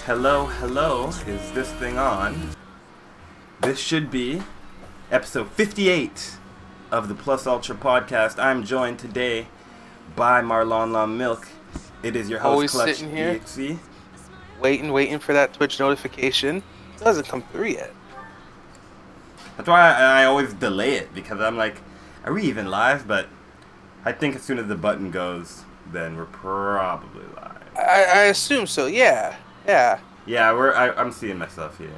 Hello, hello. Is this thing on? This should be episode 58 of the Plus Ultra podcast. I'm joined today by Marlon Long Milk. It is your host, Always Clutch sitting here, EXE. waiting for that Twitch notification. It doesn't come through yet. That's why I always delay it, because I'm like, are we even live? But I think as soon as the button goes, then we're probably live. I assume so. Yeah. Yeah, I'm seeing myself here.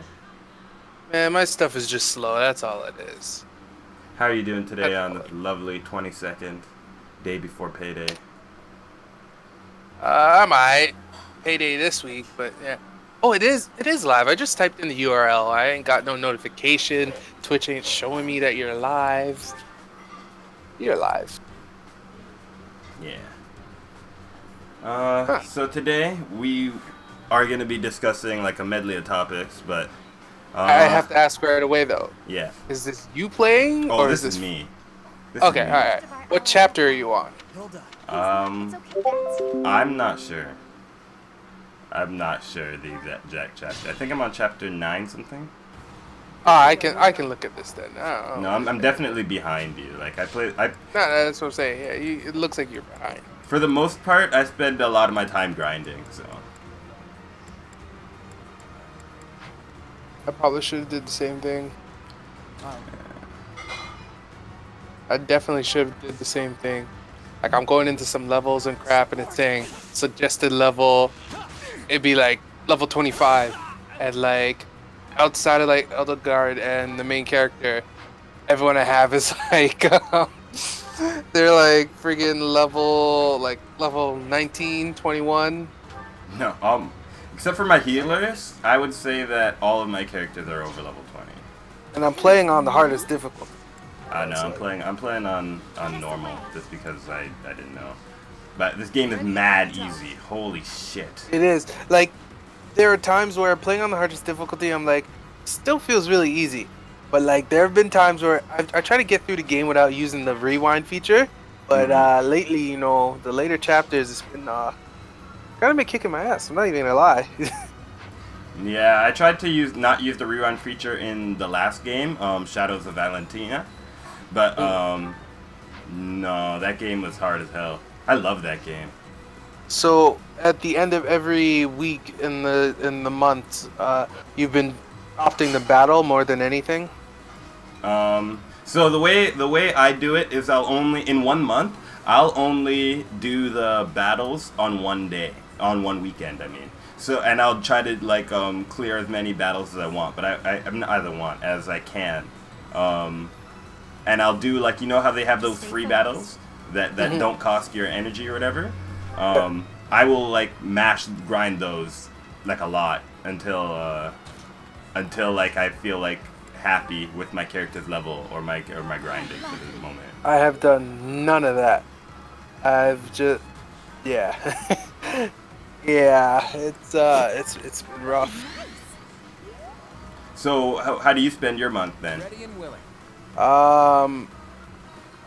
Man, my stuff is just slow. That's all it is. How are you doing today on the lovely 22nd, day before payday? I'm alright. Payday this week, but yeah. Oh, it is live. I just typed in the URL. I ain't got no notification. Twitch ain't showing me that you're live. You're live. Yeah. So today we are going to be discussing like a medley of topics, but I have to ask right away though. Yeah. Is this you playing, Oh, or this is is me. Okay, all right. What chapter are you on? I'm not sure. I'm not sure the exact chapter. I think I'm on chapter 9 something. I can look at this then. No, I'm definitely behind you. Like No, that's what I'm saying. Yeah, it looks like you're behind. For the most part, I spend a lot of my time grinding, so. I probably should have did the same thing. I definitely should have did the same thing. Like, I'm going into some levels and crap, and it's saying suggested level. It'd be like level 25, and like outside of like Elder Guard and the main character, everyone I have is like they're like friggin' level 19, 21. No, except for my healers, I would say that all of my characters are over level 20. And I'm playing on the hardest difficulty. I know, I'm playing on normal just because I didn't know. But this game is mad easy. Holy shit. It is. Like, there are times where playing on the hardest difficulty, I'm like, still feels really easy. But like, there have been times where I try to get through the game without using the rewind feature. But lately, you know, the later chapters, it's been kind of been kicking my ass. I'm not even gonna lie. Yeah, I tried to not use the rewind feature in the last game, Shadows of Valentina. But no, that game was hard as hell. I love that game. So at the end of every week in the month, you've been opting the battle more than anything. So the way I do it is I'll only do the battles on one day, on one weekend. I mean, so and I'll try to like clear as many battles as I want, but as I can. And I'll do like, you know how they have those free battles that don't cost your energy or whatever. I will like grind those like a lot until like I feel like happy with my character's level or my grinding for the moment. I have done none of that. I've just yeah. Yeah, it's been rough. So how do you spend your month then?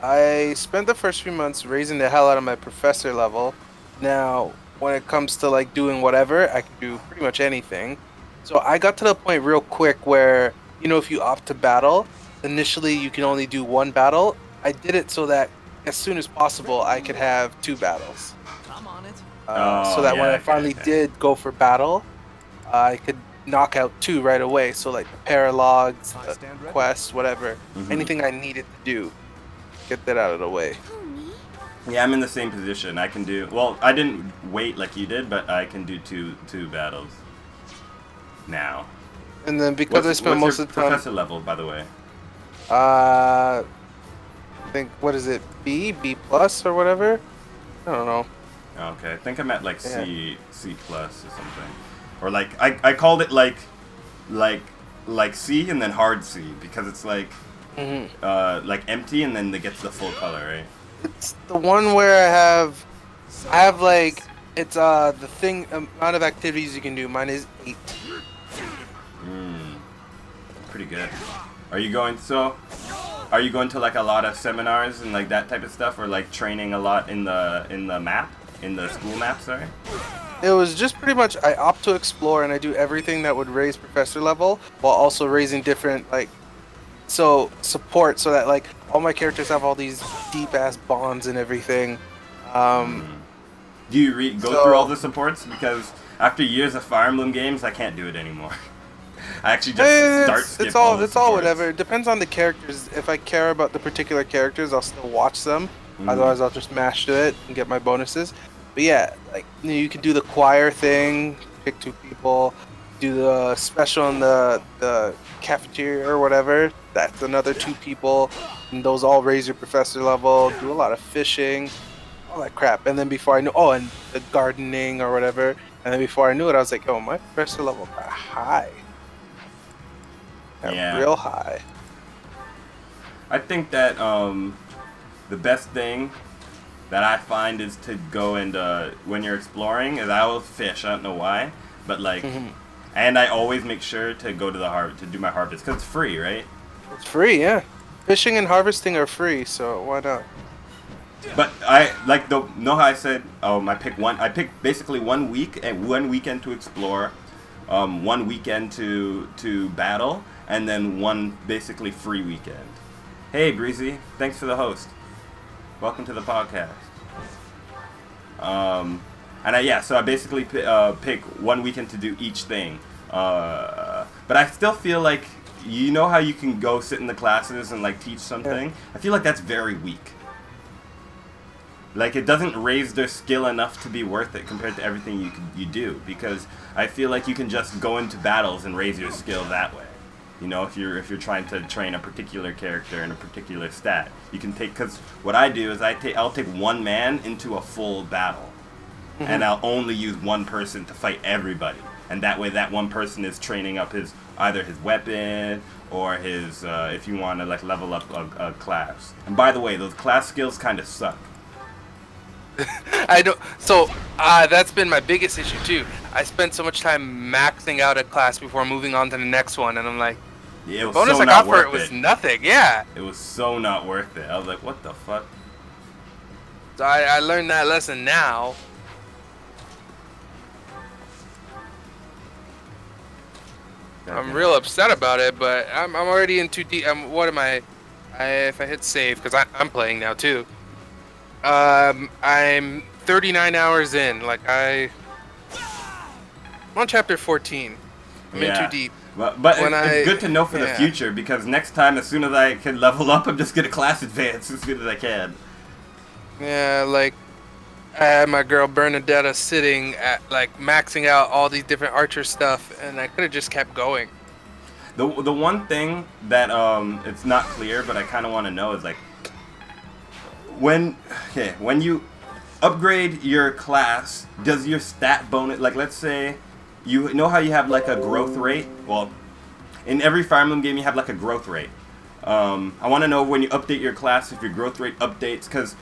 I spent the first few months raising the hell out of my professor level. Now, when it comes to like doing whatever, I can do pretty much anything. So I got to the point real quick where, you know, if you opt to battle, initially you can only do one battle. I did it so that as soon as possible I could have 2 battles. So that when I finally did go for battle, I could knock out 2 right away. So like the paralogs, the quests, whatever, anything I needed to do, get that out of the way. Yeah, I'm in the same position. I can do well. I didn't wait like you did, but I can do two battles now. And then because I spent most of the time. Professor level, by the way. I think what is it? B plus or whatever. I don't know. Okay, I think I'm at like C plus or something, or like I called it like C and then hard C because it's like empty and then it gets the full color, right? It's the one where I have like it's the thing amount of activities you can do. Mine is 8. Pretty good. Are you going to like a lot of seminars and like that type of stuff, or like training a lot in the school map? Sorry. It was just pretty much I opt to explore and I do everything that would raise professor level while also raising different like support so that like all my characters have all these deep ass bonds and everything. Um, Mm. Do you go through all so the supports? Because after years of Fire Emblem games, I can't do it anymore. I actually just start it's skip all all the it's all supports. whatever. It depends on the characters. If I care about the particular characters, I'll still watch them. Mm. Otherwise, I'll just mash to it and get my bonuses. But yeah, like you can do the choir thing, pick two people, do the special in the cafeteria or whatever. That's another two people, and those all raise your professor level. Do a lot of fishing, all that crap. And then before I knew, oh, and the gardening or whatever. And then before I knew it, I was like, oh, my professor level got high. Yeah. Real high. I think that the best thing that I find is to go and when you're exploring is I will fish. I don't know why, but like, and I always make sure to go to to do my harvest because it's free, right? It's free, yeah. Fishing and harvesting are free, so why not? But I like know how I said I pick one. I pick basically 1 week and 1 weekend to explore, 1 weekend to battle, and then one basically free weekend. Hey Breezy, thanks for the host. Welcome to the podcast. So I basically pick 1 weekend to do each thing. But I still feel like you know how you can go sit in the classes and like teach something. Yeah. I feel like that's very weak. Like it doesn't raise their skill enough to be worth it compared to everything you do, because I feel like you can just go into battles and raise your skill that way. You know, if you're trying to train a particular character in a particular stat, you can take, because what I do is I'll take one man into a full battle, and I'll only use one person to fight everybody, and that way that one person is training up either his weapon or his if you want to like level up a class. And by the way, those class skills kind of suck. I don't. So that's been my biggest issue too. I spent so much time maxing out a class before moving on to the next one, and I'm like, Yeah, it the was bonus so I not got for it worth was it. nothing. Yeah. It was so not worth it. I was like, what the fuck? So I learned that lesson now. I'm real upset about it, but I'm already in too deep. What am I? If I hit save, because I'm playing now too. I'm 39 hours in. Like I'm on chapter 14. I'm in too deep. But it's good to know for the future, because next time, as soon as I can level up, I'm just gonna class advance as soon as I can. Yeah, like I had my girl Bernadetta sitting at like maxing out all these different archer stuff, and I could have just kept going. The one thing that it's not clear, but I kind of want to know is like when you upgrade your class, does your stat bonus, like let's say you know how you have like a growth rate? Well, in every Fire Emblem game you have like a growth rate. I want to know when you update your class if your growth rate updates, because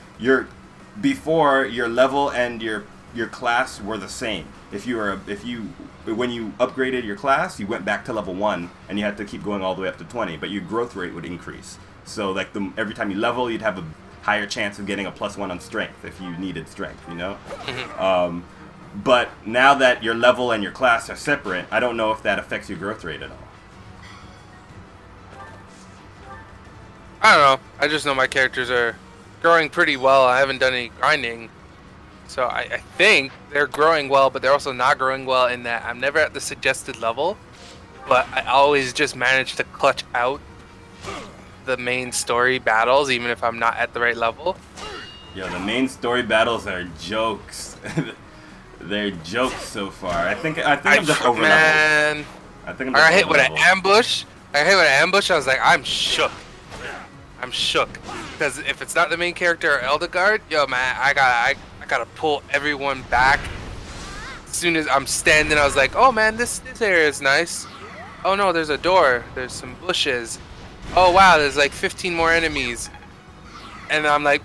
before your level and your class were the same. When you upgraded your class, you went back to level 1 and you had to keep going all the way up to 20, but your growth rate would increase. So like every time you level, you'd have a higher chance of getting a +1 on strength if you needed strength, you know? But now that your level and your class are separate, I don't know if that affects your growth rate at all. I don't know. I just know my characters are growing pretty well. I haven't done any grinding. So I think they're growing well, but they're also not growing well in that I'm never at the suggested level. But I always just manage to clutch out the main story battles, even if I'm not at the right level. Yo, the main story battles are jokes. They're jokes so far. I think I'm just over leveled. Man, I think I'm I just got hit with an over-leveled. ambush. I was like, I'm shook. I'm shook. Because if it's not the main character or Eldegard, yo man, I gotta pull everyone back. As soon as I'm standing, I was like, oh man, this area is nice. Oh no, there's a door. There's some bushes. Oh wow, there's like 15 more enemies. And I'm like,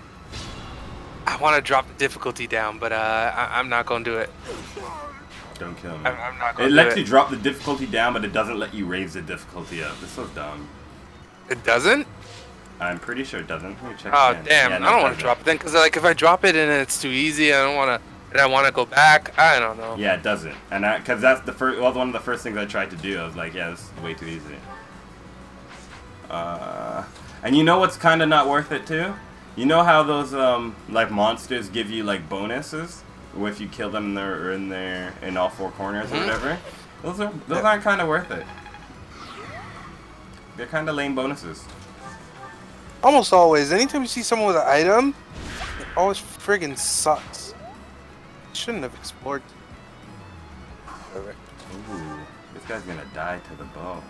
I want to drop the difficulty down, but I'm not gonna do it. Don't kill me. I'm not gonna It do lets it. you drop the difficulty down, but it doesn't let you raise the difficulty up. It's so dumb. It doesn't? I'm pretty sure it doesn't. Let me check Oh again. damn! Yeah, no, I don't it want to doesn't. drop it then, because like if I drop it and it's too easy, I don't want to and I want to go back. I don't know. Yeah, it doesn't. And because that's the first, well, one of the first things I tried to do. I was like, yeah, this is way too easy. And you know what's kind of not worth it too? You know how those like monsters give you like bonuses if you kill them in all four corners or whatever? Those aren't kind of worth it. They're kind of lame bonuses. Almost always. Anytime you see someone with an item, it always friggin' sucks. Shouldn't have explored. Ooh, this guy's gonna die to the bow.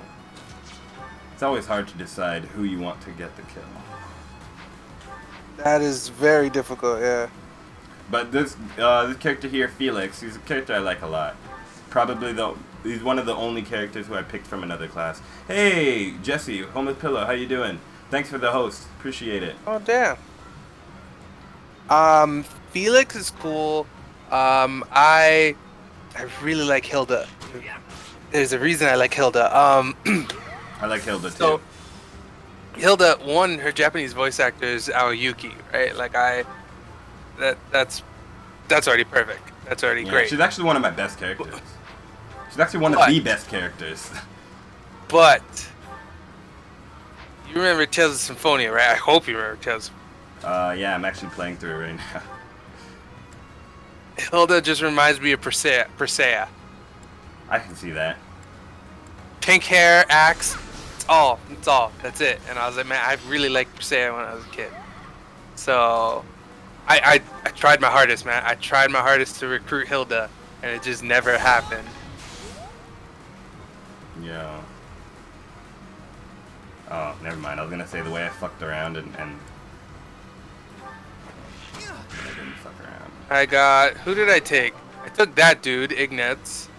It's always hard to decide who you want to get the kill. That is very difficult, yeah. But this character here, Felix, he's a character I like a lot. Probably he's one of the only characters who I picked from another class. Hey, Jesse, Homeless Pillow, how you doing? Thanks for the host. Appreciate it. Oh, damn. Felix is cool. I really like Hilda. There's a reason I like Hilda. I like Hilda too. So, Hilda, one, her Japanese voice actor is Aoyuki, right? Like that's already perfect. That's already great. She's actually one of my best characters. She's actually one of the best characters. But you remember Tales of Symphonia, right? I hope you remember Tales. Yeah, I'm actually playing through it right now. Hilda just reminds me of Persea. I can see that. Pink hair, axe. It's all. That's it. And I was like, man, I really liked Persea when I was a kid. So I tried my hardest, man. I tried my hardest to recruit Hilda, and it just never happened. Yeah. Oh, never mind. I was gonna say the way I fucked around and I didn't fuck around. I got. Who did I take? I took that dude, Ignatz.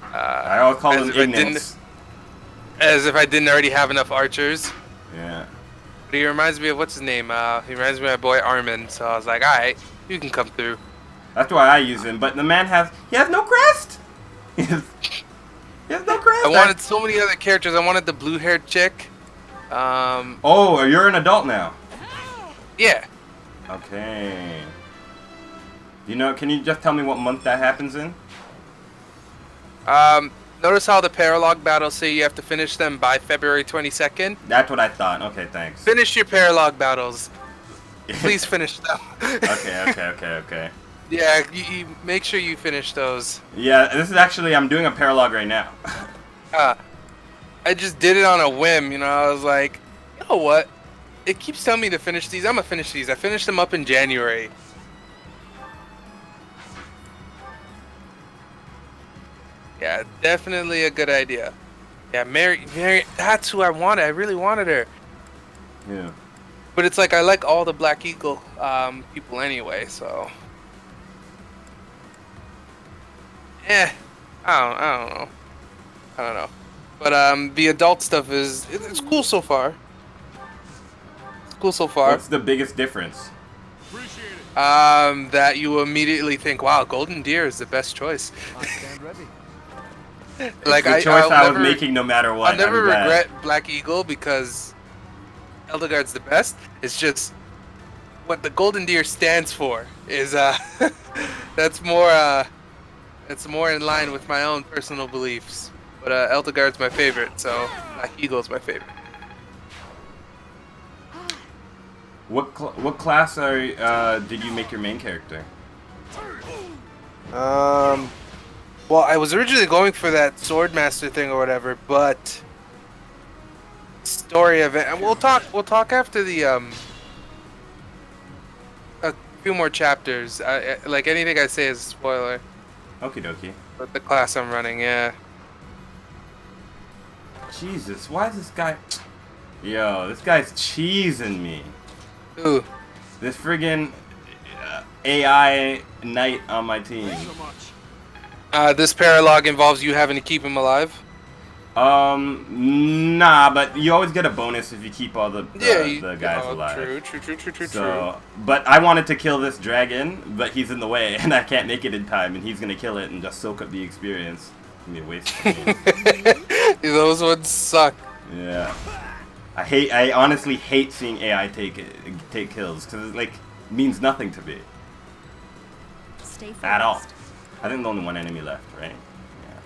I always call him Ignatz. As if I didn't already have enough archers. Yeah. But he reminds me of what's his name? He reminds me of my boy Armin. So I was like, all right, you can come through. That's why I use him. But the man has no crest. He has no crest. I wanted so many other characters. I wanted the blue-haired chick. Oh, you're an adult now. Yeah. Okay. Can you just tell me what month that happens in? Notice how the paralog battles say you have to finish them by February 22nd? That's what I thought. Okay, thanks. Finish your paralog battles. Please finish them. Okay. Yeah, you make sure you finish those. Yeah, this is actually, I'm doing a paralog right now. I just did it on a whim, I was like, you know what? It keeps telling me to finish these. I'm gonna finish these. I finished them up in January. Yeah, definitely a good idea. Yeah, Mary, that's who I wanted. I really wanted her. Yeah. But it's like I like all the Black Eagle people anyway, so. I don't know. But the adult stuff it's cool so far. It's cool so far. What's the biggest difference? That you immediately think, wow, Golden Deer is the best choice. I stand ready. Like the choice I was making no matter what. I'll never regret Black Eagle because Eldegard's the best. It's just what the Golden Deer stands for is that's more in line with my own personal beliefs. But Eldegard's my favorite, so Black Eagle's my favorite. What class did you make your main character? Well, I was originally going for that Swordmaster thing or whatever, but story of it, and we'll talk after the a few more chapters. Like anything I say is a spoiler. Okie dokie. But the class I'm running, yeah. Jesus, why is this guy? Yo, this guy's cheesing me. Ooh. This friggin' AI knight on my team. This paralog involves you having to keep him alive? Nah, but you always get a bonus if you keep all the guys alive. True. So, but I wanted to kill this dragon, but he's in the way, and I can't make it in time, and he's gonna kill it and just soak up the experience. It's gonna be a waste of me. Those ones suck. Yeah. I honestly hate seeing AI take kills, because it, means nothing to me. Stay focused. At all. I think there's only one enemy left, right? Yeah, I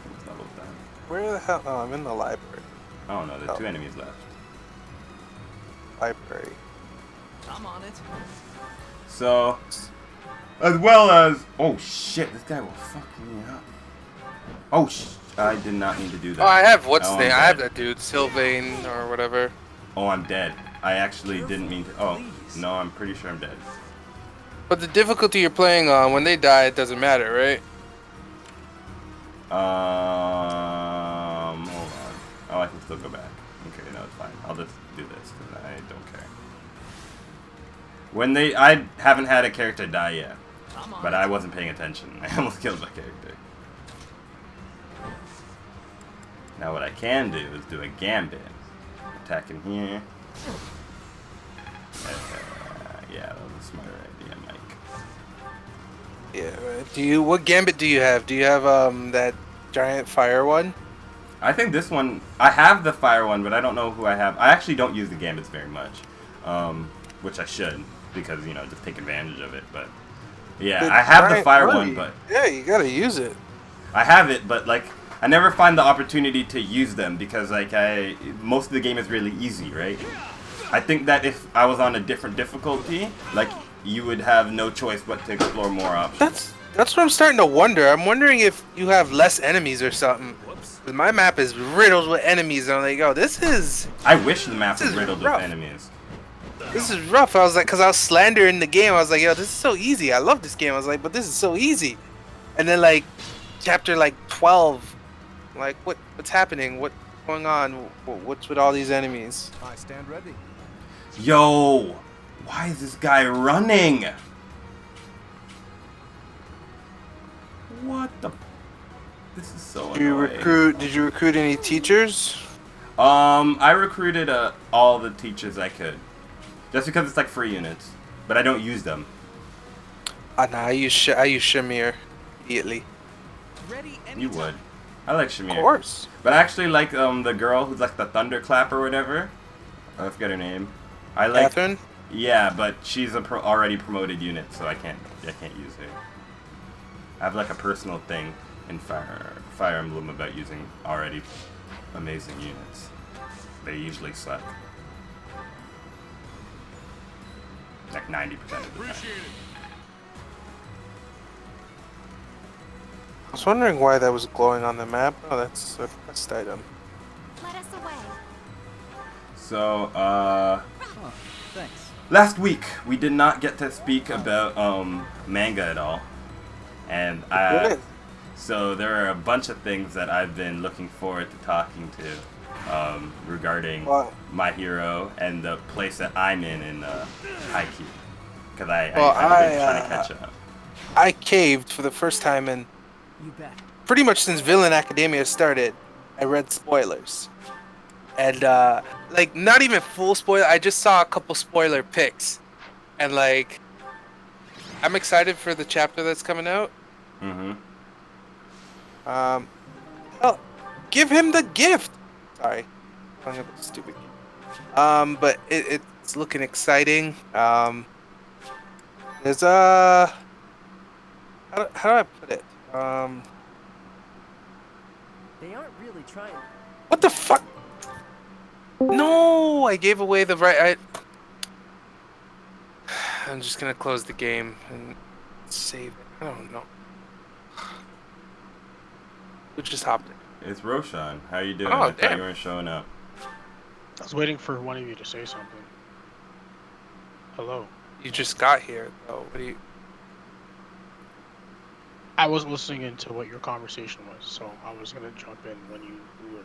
think it's double that. Where the hell? Oh, I'm in the library. Oh no, there's 2 enemies left. Library. I'm on it. So, as well as... Oh shit, this guy will fuck me up. Oh I did not mean to do that. Oh, I have what's Oh, name? I'm I have dead. that dude, Sylvain or whatever. Oh, I'm dead. I actually didn't mean to... Oh, no, I'm pretty sure I'm dead. But the difficulty you're playing on, when they die, it doesn't matter, right? Hold on. Oh, I can still go back. Okay, no, it's fine. I'll just do this because I don't care. When I haven't had a character die yet, but I wasn't paying attention. I almost killed my character. Now what I can do is do a gambit. Attacking here. Yeah, that was a smarter idea, Mike. Yeah. What gambit do you have? Do you have that giant fire one? I think this one, I have the fire one, but I don't know who I have. I actually don't use the gambits very much, which I should, because, you know, just take advantage of it, but yeah, I have the fire one, but... Yeah, you gotta use it. I have it, but, like, I never find the opportunity to use them, because, like, most of the game is really easy, right? I think that if I was on a different difficulty, like, you would have no choice but to explore more options. That's what I'm starting to wonder. I'm wondering if you have less enemies or something. 'Cause my map is riddled with enemies, and I'm like, oh, this is... I wish the map was is riddled rough. with enemies. This is rough. I was like, because I was slandering the game. I was like, yo, this is so easy. I love this game. I was like, but this is so easy. And then, like, chapter, like, 12, like, what's happening? What's going on? What's with all these enemies? I stand ready. Yo! Why is this guy running? What the... This is so annoying. Did you recruit any teachers? I recruited all the teachers I could. Just because it's like free units. But I don't use them. Nah, I use Shamir immediately. Ready anytime. You would. I like Shamir. Of course. But I actually like the girl who's like the Thunderclap or whatever. I forget her name. I like... Catherine? Yeah, but she's a already promoted unit, so I can't use her. I have like a personal thing in Fire Emblem about using already amazing units. They usually suck. Like 90% of the time. I was wondering why that was glowing on the map. Oh, that's a quest item. Let us away. So, Thanks. last week we did not get to speak about manga at all. And so there are a bunch of things that I've been looking forward to talking to regarding My Hero and the place that I'm in Haikyuu. Because I've been trying to catch up. I caved for the first time in You bet. pretty much since Villain Academia started. I read spoilers. And, like, not even full spoiler. I just saw a couple spoiler pics. And, like, I'm excited for the chapter that's coming out. Mm-hmm. Oh, give him the gift. Sorry, I'm a stupid. But it's looking exciting. There's how do I put it? They aren't really trying. What the fuck? No, I gave away the right. I'm just gonna close the game and save it. I don't know. Who just hopped in? It's Roshan. How you doing? Oh, I thought damn. you weren't showing up. I was waiting for one of you to say something. Hello. You just got here, though. What do you? I was listening into what your conversation was, so I was gonna jump in when you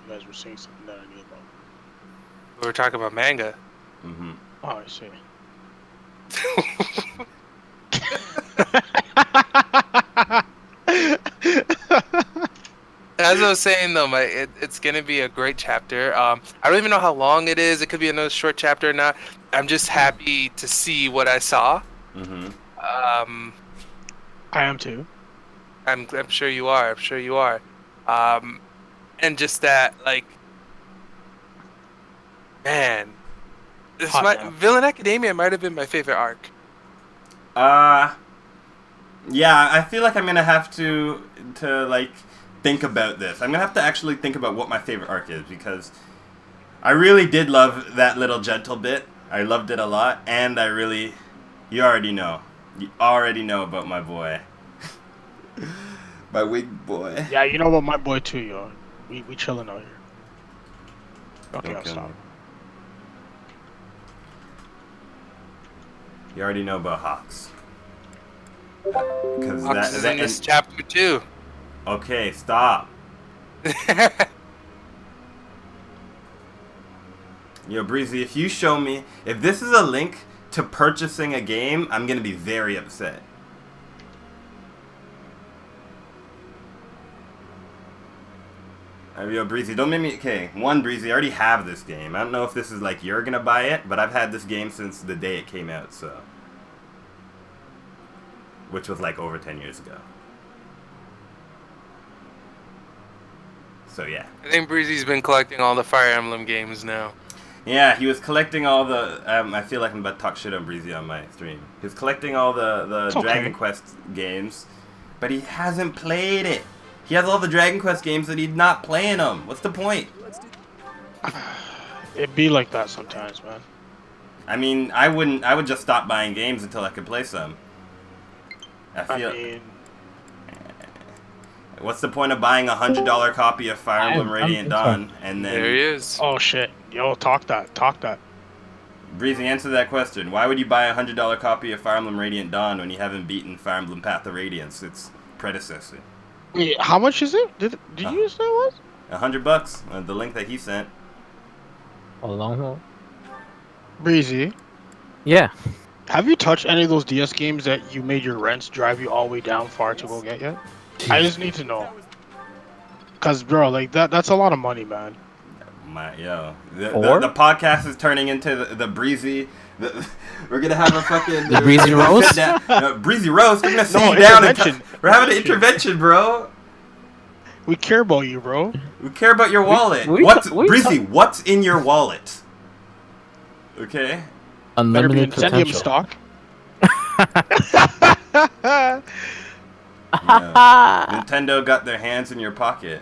guys were saying something that I knew about. We were talking about manga. Mm-hmm. Oh, I see. As I was saying though, it's gonna be a great chapter. I don't even know how long it is. It could be another short chapter or not. I'm just happy to see what I saw. Mm-hmm. I am too. I'm sure you are. I'm sure you are. And just that, like, man, Hot now. Villain Academia might have been my favorite arc. Yeah, I feel like I'm gonna have to like think about this. I'm gonna have to actually think about what my favorite arc is because I really did love that little gentle bit. I loved it a lot, and you already know about my boy, my wig boy. Yeah, you know what, my boy too, yo. We chilling out here. Okay, I'll Okay. stop. You already know about Hawks. Because Fox is in this chapter too. Okay, stop. Yo, Breezy, if you show me, if this is a link to purchasing a game, I'm gonna be very upset. Yo, Breezy, don't make me. Okay, one, Breezy, I already have this game. I don't know if this is like you're gonna buy it, but I've had this game since the day it came out, so. Which was like over 10 years ago. So, yeah. I think Breezy's been collecting all the Fire Emblem games now. Yeah, he was collecting all the. I feel like I'm about to talk shit on Breezy on my stream. He was collecting all the It's okay. Dragon Quest games, but he hasn't played it. He has all the Dragon Quest games and he's not playing them. What's the point? It be like that sometimes, man. I mean, I would just stop buying games until I could play some. I mean, what's the point of buying $100 copy of Fire Emblem Radiant Dawn and then? There he is. Oh shit, yo, talk that. Breezy, answer that question. Why would you buy a $100 copy of Fire Emblem Radiant Dawn when you haven't beaten Fire Emblem Path of Radiance, its predecessor? Wait, how much is it? Did you say what? $100. The link that he sent. A long haul. Breezy, Yeah. have you touched any of those DS games that you made your rents drive you all the way down far to go get yet? I just need to know. Cause bro, like that's a lot of money, man. The podcast is turning into the Breezy. We're gonna have a fucking the Breezy roast. Breezy roast. We're gonna sit you down and we're having an intervention, bro. We care about you, bro. We care about your wallet. Breezy? What's in your wallet? Okay. Unlimited Better be potential. stock. Yeah. Nintendo got their hands in your pocket.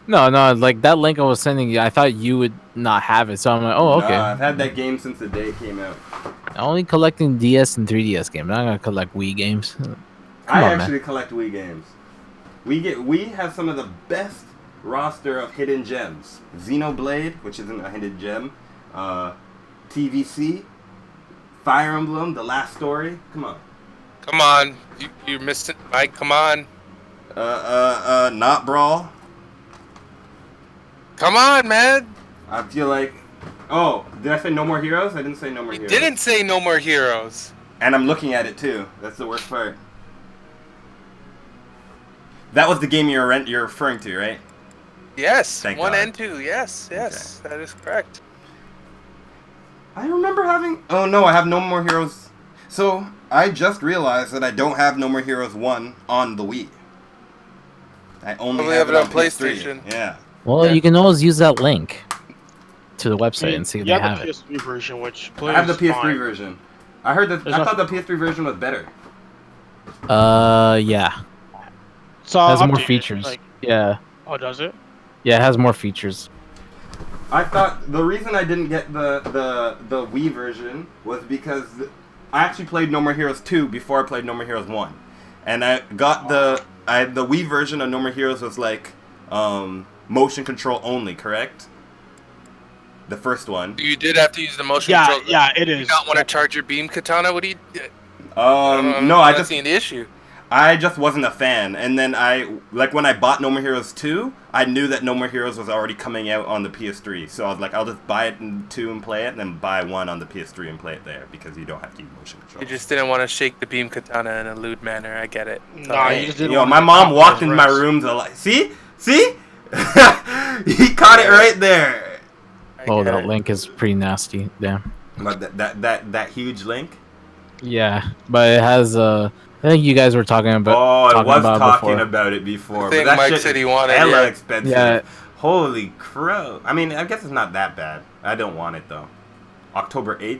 No, like that link I was sending you, I thought you would not have it, so I'm like, oh, okay. I've had that game since the day it came out. I'm only collecting DS and 3DS games. I'm not gonna collect Wii games. I actually collect Wii games. We have some of the best roster of hidden gems. Xenoblade, which isn't a hidden gem. TVC, Fire Emblem, The Last Story. Come on. Come on, you're missing, Mike. Come on. Not Brawl. Come on, man. I feel like. Oh, did I say No More Heroes? I didn't say No More You Heroes. didn't say No More Heroes. And I'm looking at it too. That's the worst part. That was the game you're referring to, right? Yes, Thank 1 God. and 2. Yes, that is correct. I remember having. Oh no, I have No More Heroes. So I just realized that I don't have No More Heroes 1 on the Wii. I only have it on PlayStation. Yeah. Well, you can always use that link to the website and see if you they have have the it. PS3 version, which I have the plays PS3 fine. version. I heard that. I thought the PS3 version was better. Yeah. So It has more updated, features. like- Yeah. Oh, does it? Yeah, it has more features. I thought the reason I didn't get the Wii version was because I actually played No More Heroes 2 before I played No More Heroes 1, and I got the Wii version of No More Heroes was like motion control only, correct? The first one. You did have to use the motion Yeah, control. yeah, it You is. not want to charge your beam katana? What do you? No, I just seen the issue. wasn't a fan, and then when I bought No More Heroes 2, I knew that No More Heroes was already coming out on the PS3, so I was like, I'll just buy it in 2 and play it, and then buy 1 on the PS3 and play it there, because you don't have to use motion control. You just didn't want to shake the beam katana in a lewd manner. I get it. It's Nah, alright. you just didn't Yo, want my to mom get walked those in my reps. room to like, see? He caught it right there. I Oh, get that it. link is pretty nasty. Damn. But that huge link? Yeah, but it has I think you guys were talking about. Oh, I was talking before. about it before. I think but that Mike shit said is he wanted hella it. expensive. Yeah. Holy crow. I mean, I guess it's not that bad. I don't want it, though. October 8th?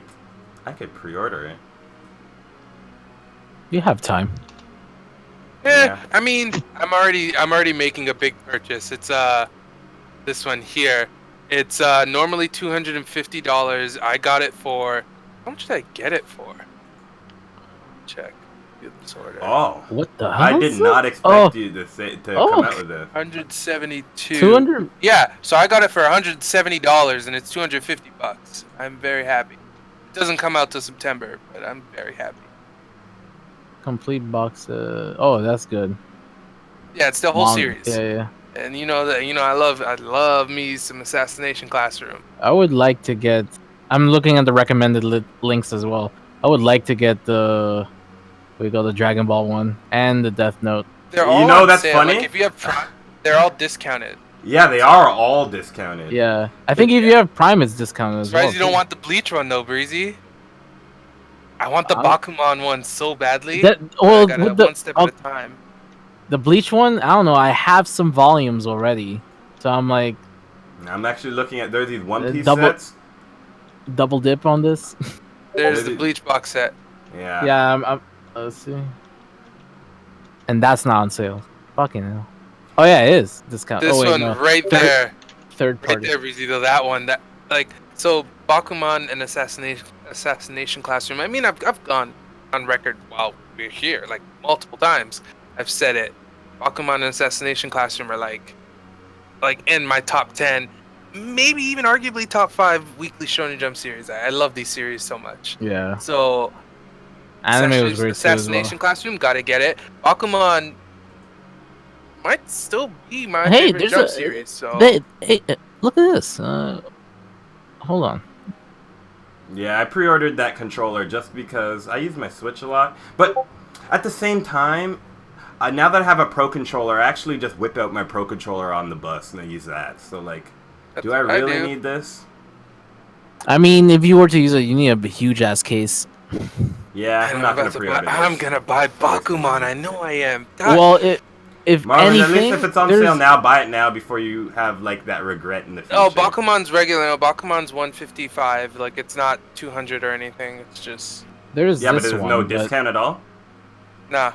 I could pre-order it. You have time. Yeah. I mean, I'm already making a big purchase. It's this one here. It's normally $250. I got it for how much did I get it for? Check. Get this order. Oh. What the hell? I did is not it? expect you to come out okay. with this. 172. 200. Yeah, so I got it for $170 and it's $250. I'm very happy. It doesn't come out till September, but I'm very happy. Complete box. Oh, that's good. Yeah, it's the whole Long- series. Yeah. And you know that I love me some Assassination Classroom. I would like to get. I'm looking at the recommended links as well. I would like to get we got the Dragon Ball one and the Death Note. They're You all know on that's sale. funny? Like if you have Prime, they're all discounted. Yeah, they are all discounted. Yeah, I think if you have Prime, it's discounted as well. Surprised you don't too. want the Bleach one though, Breezy. I want the I'll- Bakuman one so badly. That but well, I gotta with the one step at a time. the Bleach one, I don't know. I have some volumes already, so I'm like I'm actually looking at there's these One Piece double- sets. double dip on this. There's Did the it- Bleach box set. Yeah. Yeah, I'm let's see. And that's not on sale. Fucking hell. Oh yeah, it is discount. This oh, wait, one no. right there. Third Right party. there, Breezy, though, that one, that like so Bakuman and Assassination Classroom. I mean, I've gone on record while we're here, like multiple times. I've said it. Bakuman and Assassination Classroom are like in my top 10, maybe even arguably top 5 weekly Shonen Jump series. I love these series so much. Yeah, So anime was great too as well. Assassination Classroom, gotta get it. Bakuman might still be my Hey, favorite there's Jump a- series. So Hey, look at this. Hold on. Yeah, I pre-ordered that controller just because I use my Switch a lot. But at the same time, now that I have a Pro controller, I actually just whip out my Pro controller on the bus and I use that. So like, that's do I what really do. need this? I mean, if you were to use it, you need a huge ass case. Yeah, I'm not gonna pre-order this. I'm gonna buy Bakuman. I know I am. God, Well, if Marvin, anything, at least if it's on there's- sale now, buy it now before you have like that regret in the future. oh, Bakuman's regular. No, Bakuman's 155. Like it's not 200 or anything. It's just there's Yeah, but this there's one. no but- discount at all. nah.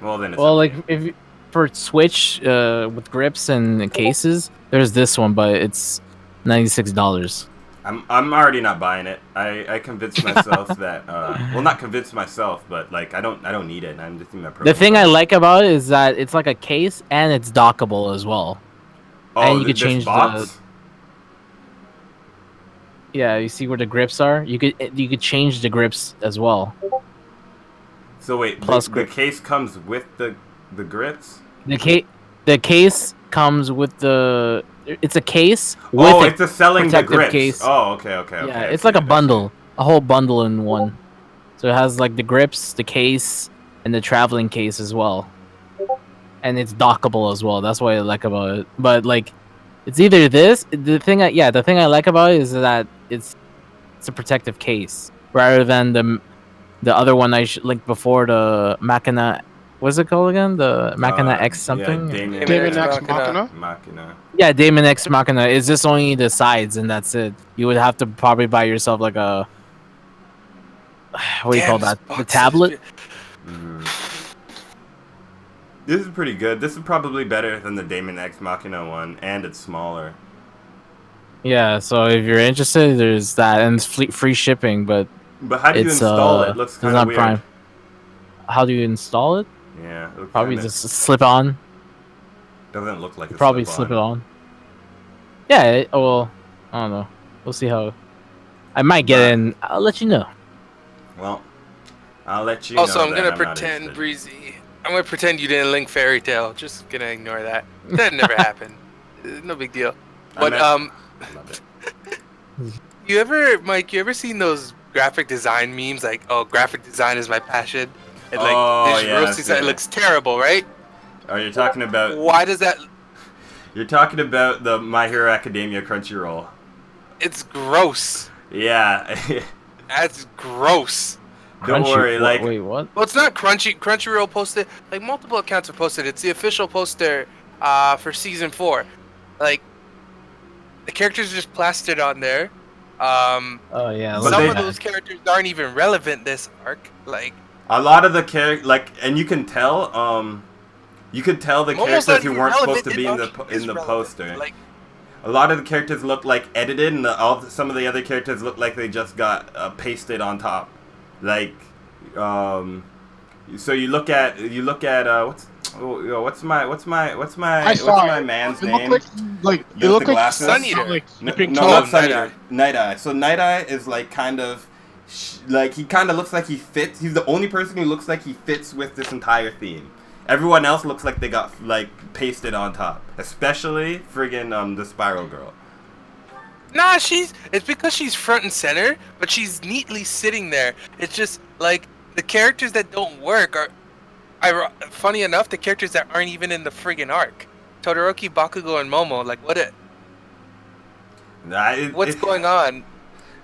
Well, then it's Well, okay. like if for Switch with grips and cases, there's this one, but it's $96. I'm already not buying it. I convinced myself that well, not convinced myself, but like I don't need it. I'm just in my Pro. The thing I controller. like about it is that it's like a case and it's dockable as well. Oh, and you could this change box? Yeah, you see where the grips are? You could change the grips as well. So wait, Plus the grip. case comes with the grips? The case comes with the. It's a case with Oh, a it's a selling the protective grips. case. Oh, okay. Yeah, I it's see like a what they're bundle, a whole bundle in one. So it has like the grips, the case, and the traveling case as well. And it's dockable as well. That's what I like about it. But like, it's either this. The thing I like about it is that it's a protective case rather than the other one I linked before, the Machina. What's it called again? The Machina X something. Yeah, Damon David X X Machina. Machina. Machina. Yeah, Damon X Machina. It's just only the sides and that's it. You would have to probably buy yourself like a what do you call Damn, that? this The box tablet? is- This is pretty good. This is probably better than the Damon X Machina one, and it's smaller. Yeah, so if you're interested, there's that, and it's free shipping. But But how do you it's install it? It looks it's kind of not weird. Prime. How do you install it? Yeah, it looks Probably kinda, just slip on. doesn't look like You it's probably slip it on. Yeah, well, I don't know. We'll see how. I might get it, and I'll let you know. Well, I'll let you Also, know. I'm that gonna not pretend, interested. Breezy. I'm gonna pretend you didn't link Fairy Tail. Just gonna ignore that. That never happened. No big deal. But Love it. you ever seen those graphic design memes like, oh, graphic design is my passion? And like, Oh, this yes, roasting side yeah. looks terrible, right? Oh, you're talking about Why does that? you're talking about the My Hero Academia Crunchyroll. It's gross. Yeah. That's gross. Don't worry, like wait, what? Well, it's not Crunchyroll posted. Like multiple accounts are posted. It's the official poster for season 4. Like the characters are just plastered on there. Oh yeah, But Some they- of those characters aren't even relevant this arc. Like A lot of the and you can tell the Momo's characters not who even weren't supposed relevant. to be in Inoki the is relevant. poster. Like, A lot of the characters look like edited, and some of the other characters look like they just got pasted on top. Like, so you look at what's my man's It name? looked like it The looked like glasses? Sun Eater. like No, snipping not toes. Sunny Night Eye. Night Eye. So Night Eye is like kind of like he kind of looks like he fits. He's the only person who looks like he fits with this entire theme. Everyone else looks like they got like pasted on top, especially friggin' the Spiral Girl. nah, it's because she's front and center, but she's neatly sitting there. It's just like the characters that don't work are funny enough, the characters that aren't even in the friggin' arc. Todoroki, Bakugo, and Momo. Like, what's going on?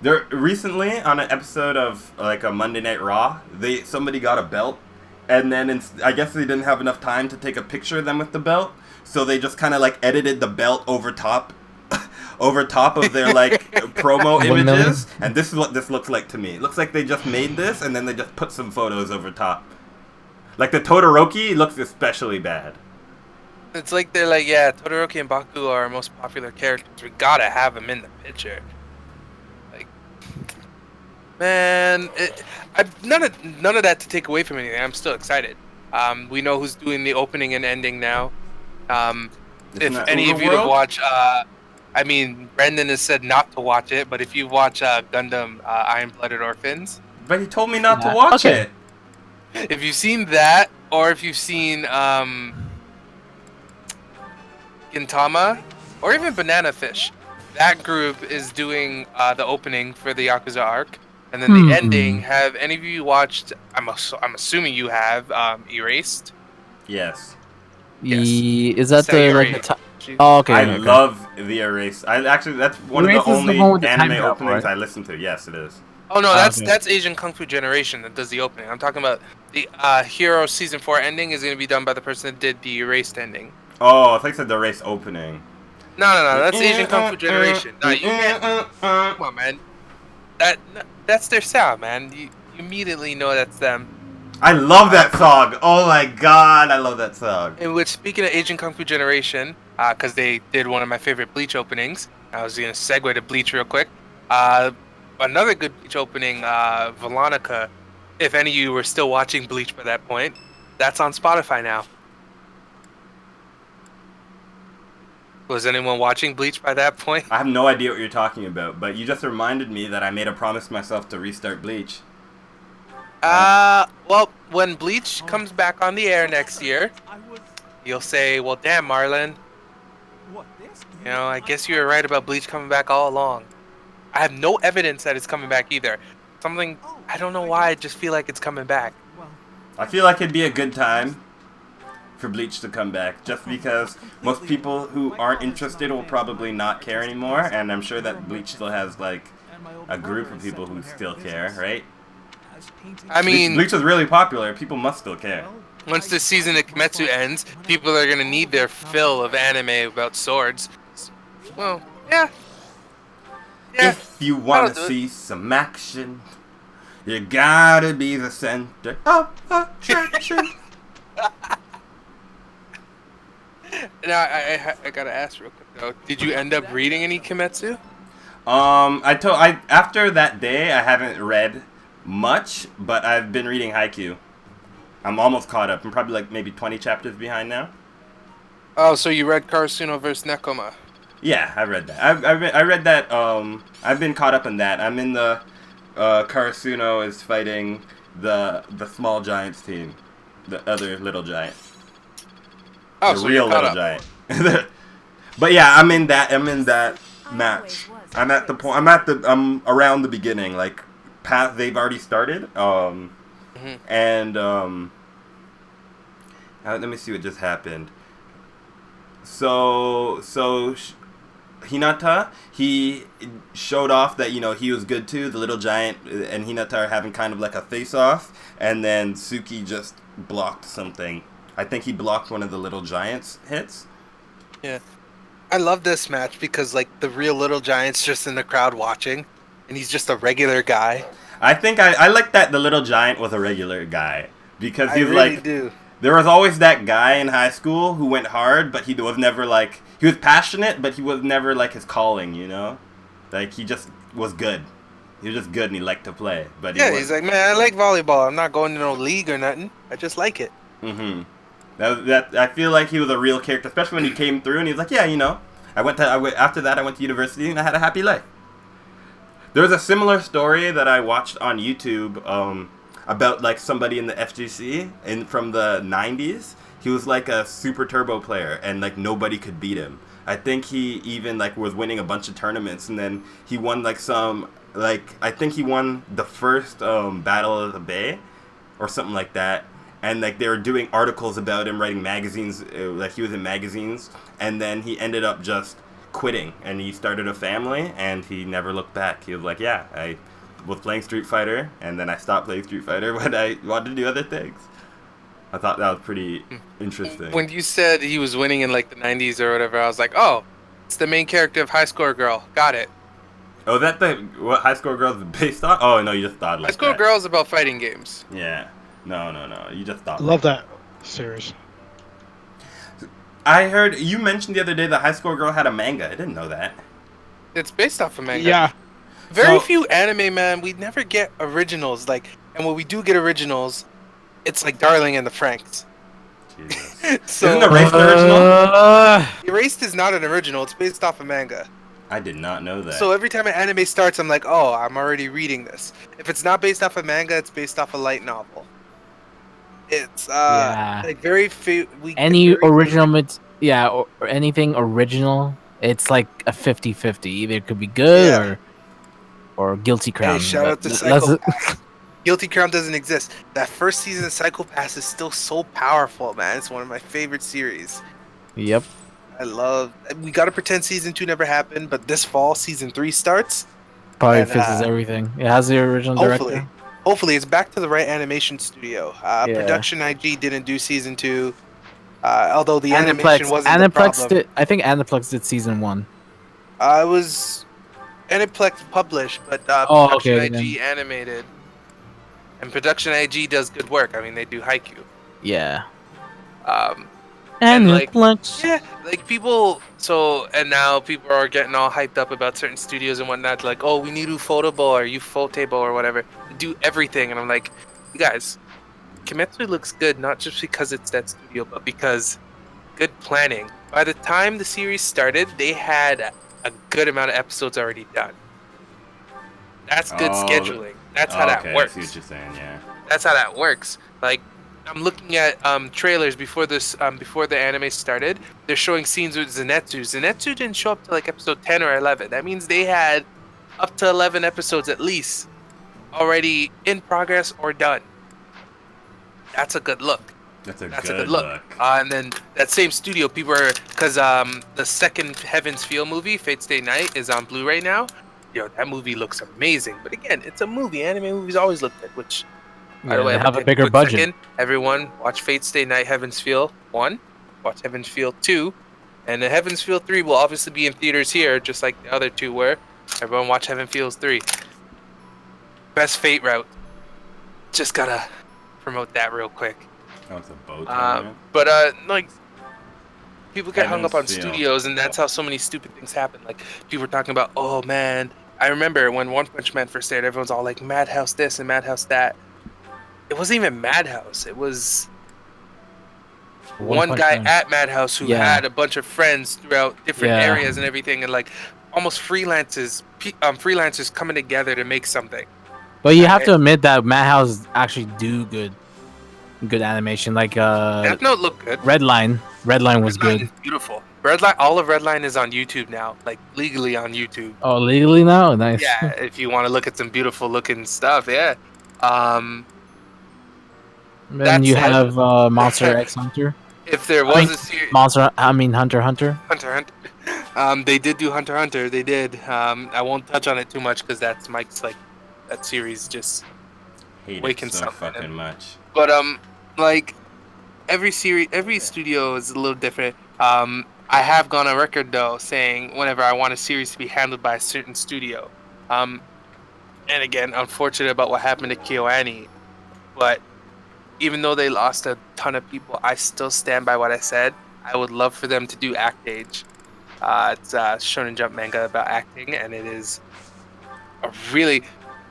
There recently on an episode of like a Monday Night Raw, somebody got a belt, and then I guess they didn't have enough time to take a picture of them with the belt, so they just kind of like edited the belt over top of their like promo 1 million? images, and this is what this looks like to me. It looks like they just made this and then they just put some photos over top. Like the Todoroki looks especially bad. It's like they're like, yeah, Todoroki and Bakugo are our most popular characters. We gotta have them in the picture. Like, man, none of that to take away from anything. I'm still excited. We know who's doing the opening and ending now. If any of you have watched, I mean, Brendan has said not to watch it, but if you watch Gundam Iron Blooded Orphans, But he told me not to watch Okay. it. if you've seen that, or if you've seen Gintama, or even Banana Fish, that group is doing the opening for the Yakuza arc, and then the ending. Have any of you watched? I'm assuming you have Erased. Yes. Yes. Is that the Sayori. like the Oh, okay. I okay. love the Erase. That's one Erase of the is the only one with the time anime travel, openings right? I listen to. Yes, it is. Oh no, okay. that's Asian Kung Fu Generation that does the opening. I'm talking about the Hero Season 4 ending is going to be done by the person that did the Erased ending. Oh, I think you said the Erase opening. No, that's Asian Kung Fu Generation. No, you can't. Come on, man. That's their sound, man. You immediately know that's them. I love that song. Oh my god, I love that song. In which, speaking of Asian Kung Fu Generation, because they did one of my favorite Bleach openings, I was going to segue to Bleach real quick. Another good Bleach opening, Velonica, if any of you were still watching Bleach by that point, that's on Spotify now. Was anyone watching Bleach by that point? I have no idea what you're talking about, but you just reminded me that I made a promise to myself to restart Bleach. Well, when Bleach comes back on the air next year, you'll say, well, damn, Marlon, you know, I guess you were right about Bleach coming back all along. I have no evidence that it's coming back either. I don't know why, I just feel like it's coming back. I feel like it'd be a good time for Bleach to come back, just because most people who aren't interested will probably not care anymore, and I'm sure that Bleach still has, like, a group of people who still care, right? I mean, Bleach is really popular, people must still care. once this season of Kimetsu ends, people are gonna need their fill of anime about swords. Well, yeah. If you want that'll to do see some action, you gotta be the center of attraction. Now, I gotta ask real quick though. Did you end up reading any Kimetsu? After that day, I haven't read much, but I've been reading Haikyuu. I'm almost caught up. I'm probably like maybe 20 chapters behind now. Oh, so you read Karasuno vs. Nekoma? Yeah, I read that. I read that. I've been caught up in that. I'm in the Karasuno is fighting the small giants team, the other little giant. Oh, The so real you're caught little up. giant. But yeah, I'm in that match. I'm at the point. I'm around the beginning. Like, they've already started. And let me see what just happened. So Hinata, he showed off that, you know, he was good too. The little giant and Hinata are having kind of like a face-off, and then Suki just blocked something. I think he blocked one of the little giant's hits. Yeah. I love this match because, like, the real Little Giant's just in the crowd watching, and he's just a regular guy. I think I like that the little giant was a regular guy because I he was really like do. there was always that guy in high school who went hard, but he was never like he was passionate, but he was never like his calling, you know? Like he just was good. He was just good and he liked to play, but Yeah, he's like, man, I like volleyball. I'm not going to no league or nothing. I just like it. mm-hmm. That I feel like he was a real character, especially when he came through and he was like, yeah, you know, after that I went to university and I had a happy life. There was a similar story that I watched on YouTube about like somebody in the FGC from the 90s. He was like a super turbo player and like nobody could beat him. I think he even like was winning a bunch of tournaments and then he won like I think he won the first Battle of the Bay or something like that. And like they were doing articles about him, writing magazines, like he was in magazines, and then he ended up just quitting and he started a family and he never looked back. He was like, yeah, I was playing Street Fighter and then I stopped playing Street Fighter but I wanted to do other things. I thought that was pretty interesting. When you said he was winning in like the 90s or whatever, I was like, oh, it's the main character of High Score Girl. Got it. Oh, that what High Score Girl is based on? Oh no, you just thought like High Score that. Girl is about fighting games. Yeah. No. You just thought. Love that series. I heard you mentioned the other day that High Score Girl had a manga. I didn't know that. It's based off a manga. Yeah. Very So- few anime, man. We never get originals. Like, and when we do get originals, it's like Darling and the Franks. Jesus. So Isn't Erased the original? Erased is not an original. It's based off a manga. I did not know that. So every time an anime starts, I'm like, oh, I'm already reading this. If it's not based off a manga, it's based off a light novel. It's Yeah. like very few. Any original, or anything original, it's like a 50-50. Either it could be good Yeah. or Guilty Crown. Hey, shout out to Let's- Psychopass. Guilty Crown doesn't exist. That first season of Psychopass is still so powerful, man. It's one of my favorite series. Yep. I love. We gotta pretend season 2 never happened, but this fall season 3 starts. Probably And, fixes everything. It has the original director. Hopefully, it's back to the right animation studio. Yeah. Production IG didn't do season 2, although the Aniplex, animation wasn't the problem. Aniplex did. I think Aniplex did season 1. It was Aniplex published, but Oh, Production okay, IG animated. And Production IG does good work. I mean, they do Haikyuu. Yeah. And, like, Aniplex. Yeah, like people. So and now people are getting all hyped up about certain studios and whatnot. Like, oh, we need Ufotable or Ufotable or whatever to do everything. And I'm like, you guys, Kimetsu looks good not just because it's that studio, but because good planning. By the time the series started, they had a good amount of episodes already done. That's good Oh, scheduling. That's how okay, that works. I see what you're saying, yeah. That's how that works. Like, I'm looking at trailers before this, before the anime started. They're showing scenes with Zenitsu. Zenitsu didn't show up to like episode 10 or 11. That means they had up to 11 episodes at least already in progress or done. That's a good look. That's a That's good a good look. And then that same studio, people are, because the second Heaven's Feel movie, Fate Stay Night, is on Blu-ray now. Yo, that movie looks amazing. But again, it's a movie. Anime movies always look good, which, by the way, they I'm have gonna a take bigger quick budget. second. Everyone, watch Fate Stay Night, Heaven's Feel 1. Watch Heaven's Feel 2. And the Heaven's Feel 3 will obviously be in theaters here, just like the other two were. Everyone watch Heaven Feels 3. Best Fate route. Just gotta promote that real quick. Oh, it's a bow tie. But like, people get hung up on Heaven's Feel. studios, and that's how so many stupid things happen. Like, people were talking about, oh man, I remember when One Punch Man first aired, everyone's all like, Madhouse this and Madhouse that. It wasn't even Madhouse. It was one Punch guy Man. at Madhouse who Yeah. had a bunch of friends throughout different Yeah. areas and everything, and like almost freelancers coming together to make something. But you have to admit that Madhouse actually do good animation. Like Death Note looked good. Redline was Redline good. is beautiful. Redline, all of Redline is on YouTube now, like legally on YouTube. Oh, legally now, nice. Yeah, if you want to look at some beautiful looking stuff, yeah. Then That's you it. have Monster X Hunter. If there I mean, was a series, Hunter Hunter. Hunter. They did do Hunter Hunter. They did. I won't touch on it too much because that's Mike's like that series just. Hate waking it so something fucking in. much. But like every series, every studio is a little different. I have gone on record though saying whenever I want a series to be handled by a certain studio, And again, unfortunate about what happened to KyoAni, but even though they lost a ton of people, I still stand by what I said. I would love for them to do Act Age. It's a Shonen Jump manga about acting, and it is a really,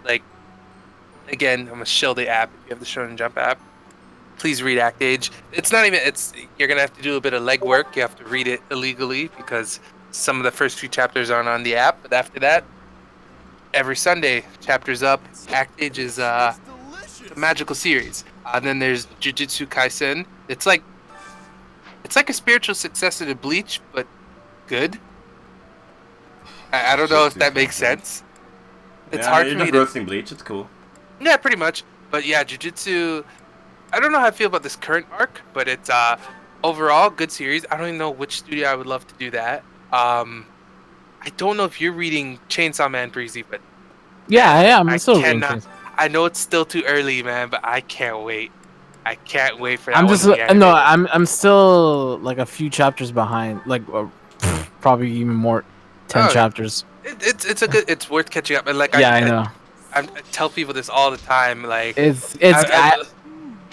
like, again, I'm gonna shill the app. If you have the Shonen Jump app, please read Act Age. It's not even, you're gonna have to do a bit of legwork. You have to read it illegally because some of the first few chapters aren't on the app, but after that, every Sunday, chapters up. Act Age is a magical series. Then there's Jujutsu Kaisen. It's like a spiritual successor to Bleach, but good. I don't know if that makes sense. It's hard for you're me not roasting Bleach. It's cool. Yeah, pretty much. But yeah, Jujutsu. I don't know how I feel about this current arc, but it's overall good series. I don't even know which studio I would love to do that. I don't know if you're reading Chainsaw Man, Breezy, but Yeah, I am. I I'm still reading. cannot. I know it's still too early, man, but I can't wait. I can't wait for that I'm one just to be animated. no. I'm still like a few chapters behind. Like probably even more. 10 Oh, chapters. It's worth catching up. And like Yeah, I know. I tell people this all the time. Like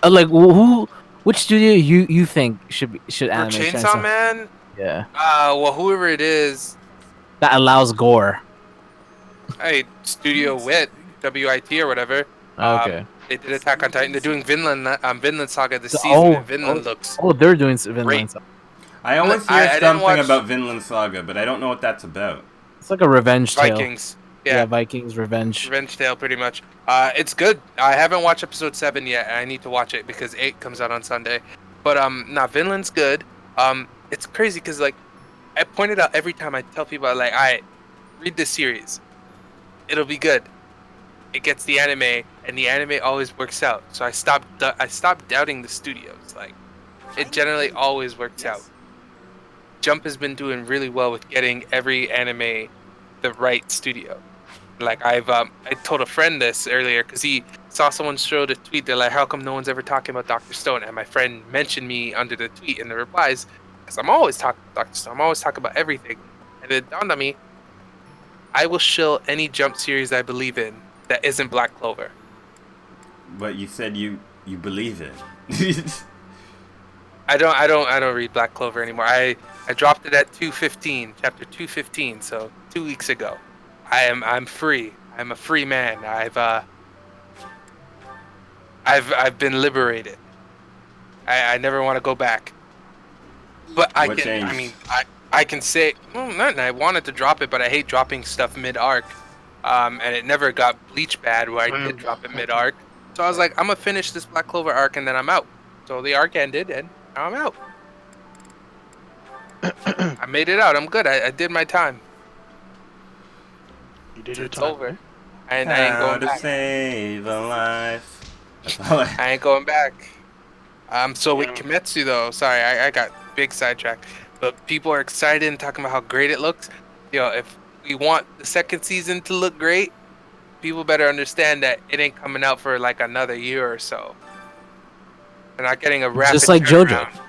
like which studio you think should animate Chainsaw Man? Yeah. Well, whoever it is, that allows gore. Hey, Studio WIT or whatever. Okay. They did Attack on Titan. They're doing Vinland Saga this season, and Vinland looks. Oh, they're doing Vinland great. Saga. I always hear something about Vinland Saga, but I don't know what that's about. It's like a revenge tale. Vikings. Yeah, Vikings revenge. Revenge tale, pretty much. It's good. I haven't watched episode 7 yet. I need to watch it because 8 comes out on Sunday. But Vinland's good. It's crazy because like I pointed out every time I tell people like, I read this series. It'll be good. It gets the anime, and the anime always works out. So I stopped doubting the studios. Like, it generally always works out. Jump has been doing really well with getting every anime the right studio. Like I told a friend this earlier because he saw someone showed a tweet. They're like, "How come no one's ever talking about Dr. Stone?" And my friend mentioned me under the tweet in the replies because I'm always talking about Dr. Stone. I'm always talking about everything. And it dawned on me, I will shill any Jump series I believe in that isn't Black Clover. But you said you believe it. I don't read Black Clover anymore. I dropped it at 215, chapter 215, so 2 weeks ago. I'm free. I'm a free man. I've been liberated. I never want to go back. But I can say I wanted to drop it, but I hate dropping stuff mid arc. And it never got Bleach bad where I did drop it mid arc. So I was like, I'm gonna finish this Black Clover arc and then I'm out. So the arc ended and now I'm out. I made it out. I'm good. I did my time. You did your It's time. over. And I ain't going to back. save a life. That's all I ain't going back. So with Kimetsu though, sorry, I got big sidetracked. But people are excited and talking about how great it looks. If we want the second season to look great, people better understand that it ain't coming out for like another year or so. They're not getting a rapid just like turnaround. JoJo.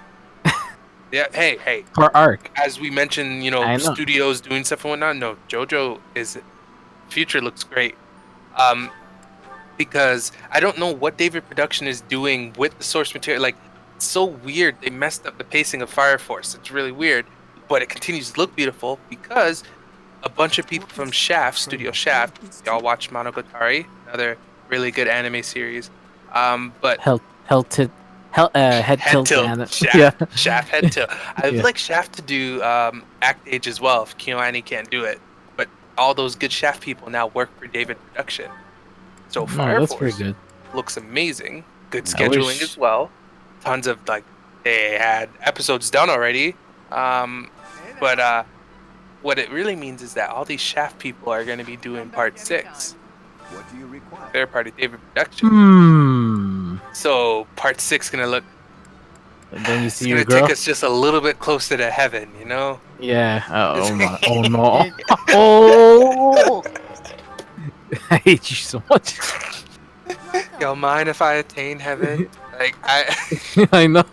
Yeah, hey. Per arc. As we mentioned, studios doing stuff and whatnot. No, JoJo future looks great. Because I don't know what David Production is doing with the source material. Like, it's so weird. They messed up the pacing of Fire Force. It's really weird, but it continues to look beautiful because a bunch of people from Studio Shaft, y'all watch Monogatari, another really good anime series. But Head Tilt. Shaft Head Tilt. I would like Shaft to do Act Age as well if KyoAni can't do it. But all those good Shaft people now work for David Production. So Fire that's Force pretty good. looks amazing. Good scheduling as well. Tons of they had episodes done already. But what it really means is that all these Shaft people are going to be doing part 6. What do you require? They're part of David Production. Hmm. So part 6 gonna look. And then you see It's your gonna girl. take us just a little bit closer to heaven, you know? Yeah. Oh my. Oh no. Oh. I hate you so much. Y'all mind if I attain heaven? I I know.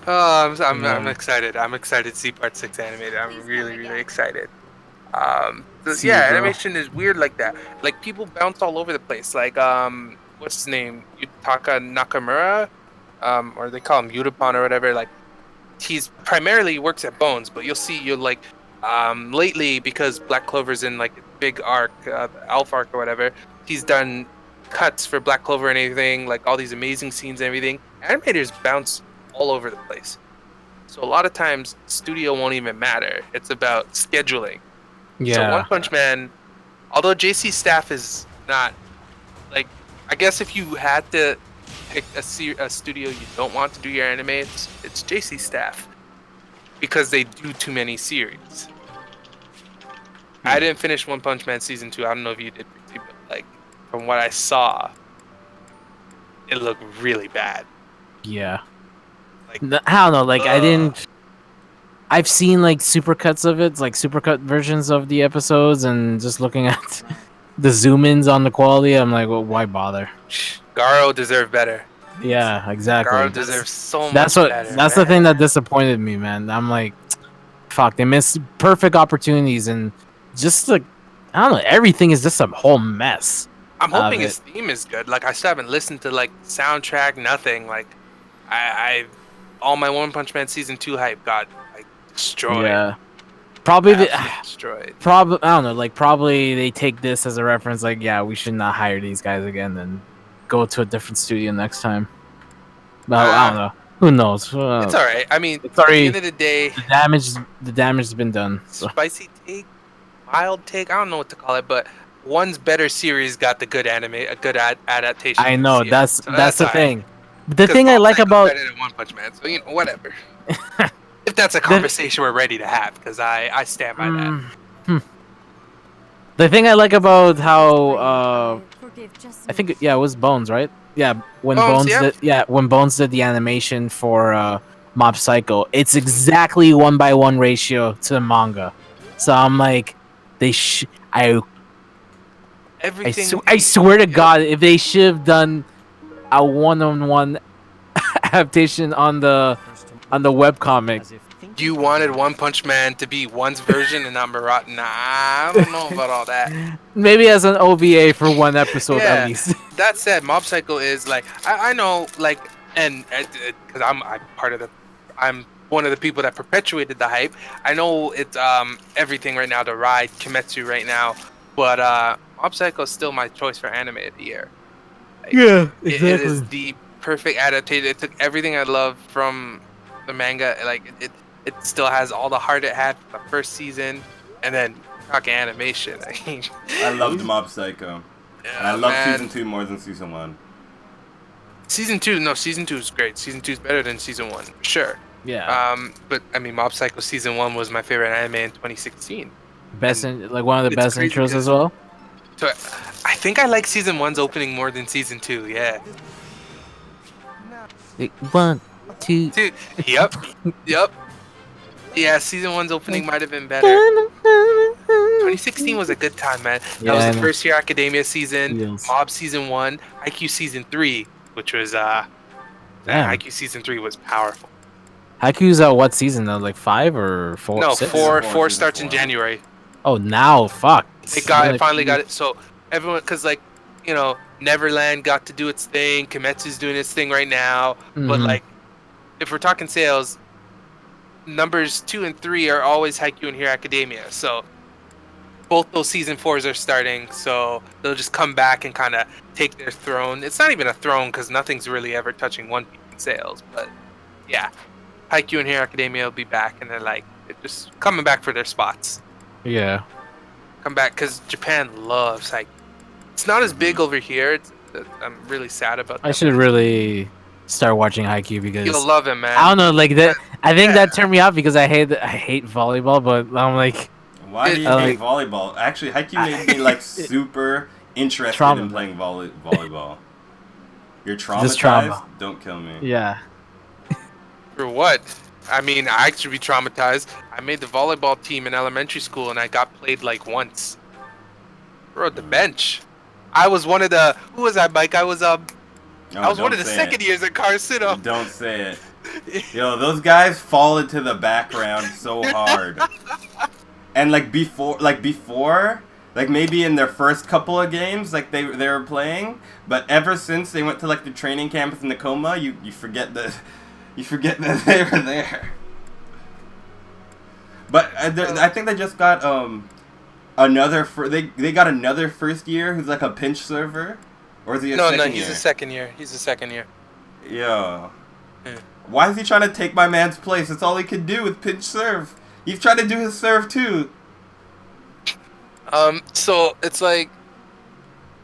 I'm excited. I'm excited to see part 6 animated. I'm really, really excited. See Yeah, you, bro. animation is weird like that. Like people bounce all over the place. Like what's his name? Yutaka Nakamura, or they call him Yutapon or whatever. Like he's primarily works at Bones, but you'll like lately because Black Clover's in like a big arc, Alpha arc or whatever. He's done cuts for Black Clover and everything, like all these amazing scenes and everything. Animators bounce all over the place. So a lot of times studio won't even matter. It's about scheduling. So Yeah. One Punch Man, although JC Staff is not like, I guess if you had to pick a studio you don't want to do your anime, it's JC Staff because they do too many series. I didn't finish One Punch Man season 2. I don't know if you did, but like from what I saw, it looked really bad. Yeah. Like, I don't know. Like I didn't. I've seen like supercuts of it, like supercut versions of the episodes, and just looking at the zoom-ins on the quality, I'm like, well, why bother? Garo deserved better. Yeah, exactly. Garo deserves so That's much what. better. That's the thing that disappointed me, man. I'm like, fuck, they missed perfect opportunities, and just like, I don't know, everything is just a whole mess. I'm hoping of his theme is good. Like I still haven't listened to like soundtrack, nothing. Like I all my One Punch Man season 2 hype got like destroyed. Yeah, probably Absolutely destroyed. probably I don't know. Like probably they take this as a reference. Like, yeah, we should not hire these guys again, and go to a different studio next time. But I don't know. Who knows? It's all right. I mean, It's already- at the end of the day, The damage has been done. So. spicy take, mild take. I don't know what to call it, but one's better series got the good anime, a good adaptation. I know this year. that's So that's the all right. thing. The 'Cause thing I Mob like Psycho's about better than One Punch Man, so whatever. If that's a conversation we're ready to have, because I stand by that. The thing I like about how I think it was Bones, right? Yeah, when Bones, when Bones did the animation for Mob Psycho, it's exactly 1:1 ratio to the manga. So I'm like, Everything. I swear to God, if they should have done a 1:1 adaptation on the webcomic. You wanted One Punch Man to be one's version and not Marat. Nah, I don't know about all that. Maybe as an OVA for one episode Yeah. at least. That said, Mob Psycho is like I know like and because I'm one of the people that perpetuated the hype. I know it's everything right now to ride Kimetsu right now, but Mob Psycho is still my choice for anime of the year. Like, Yeah, it is the perfect adaptation. It took everything I love from the manga. Like it still has all the heart it had from the first season, and then talking animation. I mean, I loved Mob Psycho. And I love season 2 more than season 1. Season 2 is great. Season 2 is better than season 1, for sure. Yeah. But I mean, Mob Psycho season 1 was my favorite anime in 2016. Like one of the it's best crazy intros because- as well. So I think I like season 1's opening more than season 2. Yeah. 1, 2. Dude, yep. Yeah, season 1's opening might have been better. 2016 was a good time, man. That Yeah, was I the know. first year Academia season, Yes. Mob season 1, IQ season 3, which was Damn. IQ season 3 was powerful. Haikyuu's what season though? Like 5 or 4? No, 6? four Season starts in 4. January. Oh, now fuck. It finally got it. So everyone, because like Neverland got to do its thing. Kimetsu's doing its thing right now. But Mhm. like, if we're talking sales, numbers 2 and 3 are always Haikyuu and Hero Academia. So both those season 4s are starting. So they'll just come back and kind of take their throne. It's not even a throne because nothing's really ever touching One Piece in sales. But yeah, Haikyuu and Hero Academia will be back, and they're like they're just coming back for their spots. Yeah. Come back because Japan loves Haikyuu. It's not as big over here. I'm really sad about that. I should really start watching Haikyuu because You'll love him, man. I don't know, like that. I think Yeah. that turned me off because I hate volleyball, but I'm like, Why do you I hate like- volleyball? Actually, Haikyuu made me like super interested Trauma. in playing volleyball. You're traumatized? Just trauma. Don't kill me. yeah. For what? I mean, I should be traumatized. I made the volleyball team in elementary school, and I got played like once. Rode the bench. I was one of the. Who was I, Mike? I was No, I was one don't of the say second it. years at Carcino. Don't say it. Yo, those guys fall into the background so hard. And like before, like maybe in their first couple of games, like they were playing, but ever since they went to like the training camp in Nakoma, you forget that they were there. But I think they just got they got another first year who's like a pinch server, or is he a second year? No, he's a second year. He's a second year. Yeah. Why is he trying to take my man's place? That's all he can do with pinch serve. He's trying to do his serve too. So it's like,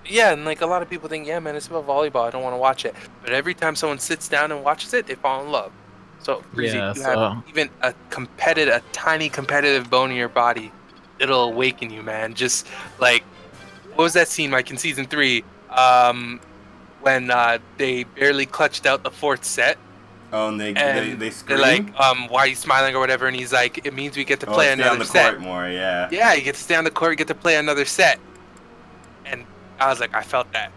yeah, and like a lot of people think, yeah, man, it's about volleyball. I don't want to watch it. But every time someone sits down and watches it, they fall in love. So, Breezy, Yeah, you have even a tiny competitive bone in your body. It'll awaken you, man. Just like, what was that scene like in season 3? When they barely clutched out the 4th set. Oh, and they scream? They're like, why are you smiling or whatever? And he's like, it means we get to play stay on another the set. court more, yeah. Yeah, you get to stay on the court, you get to play another set. And I was like, I felt that.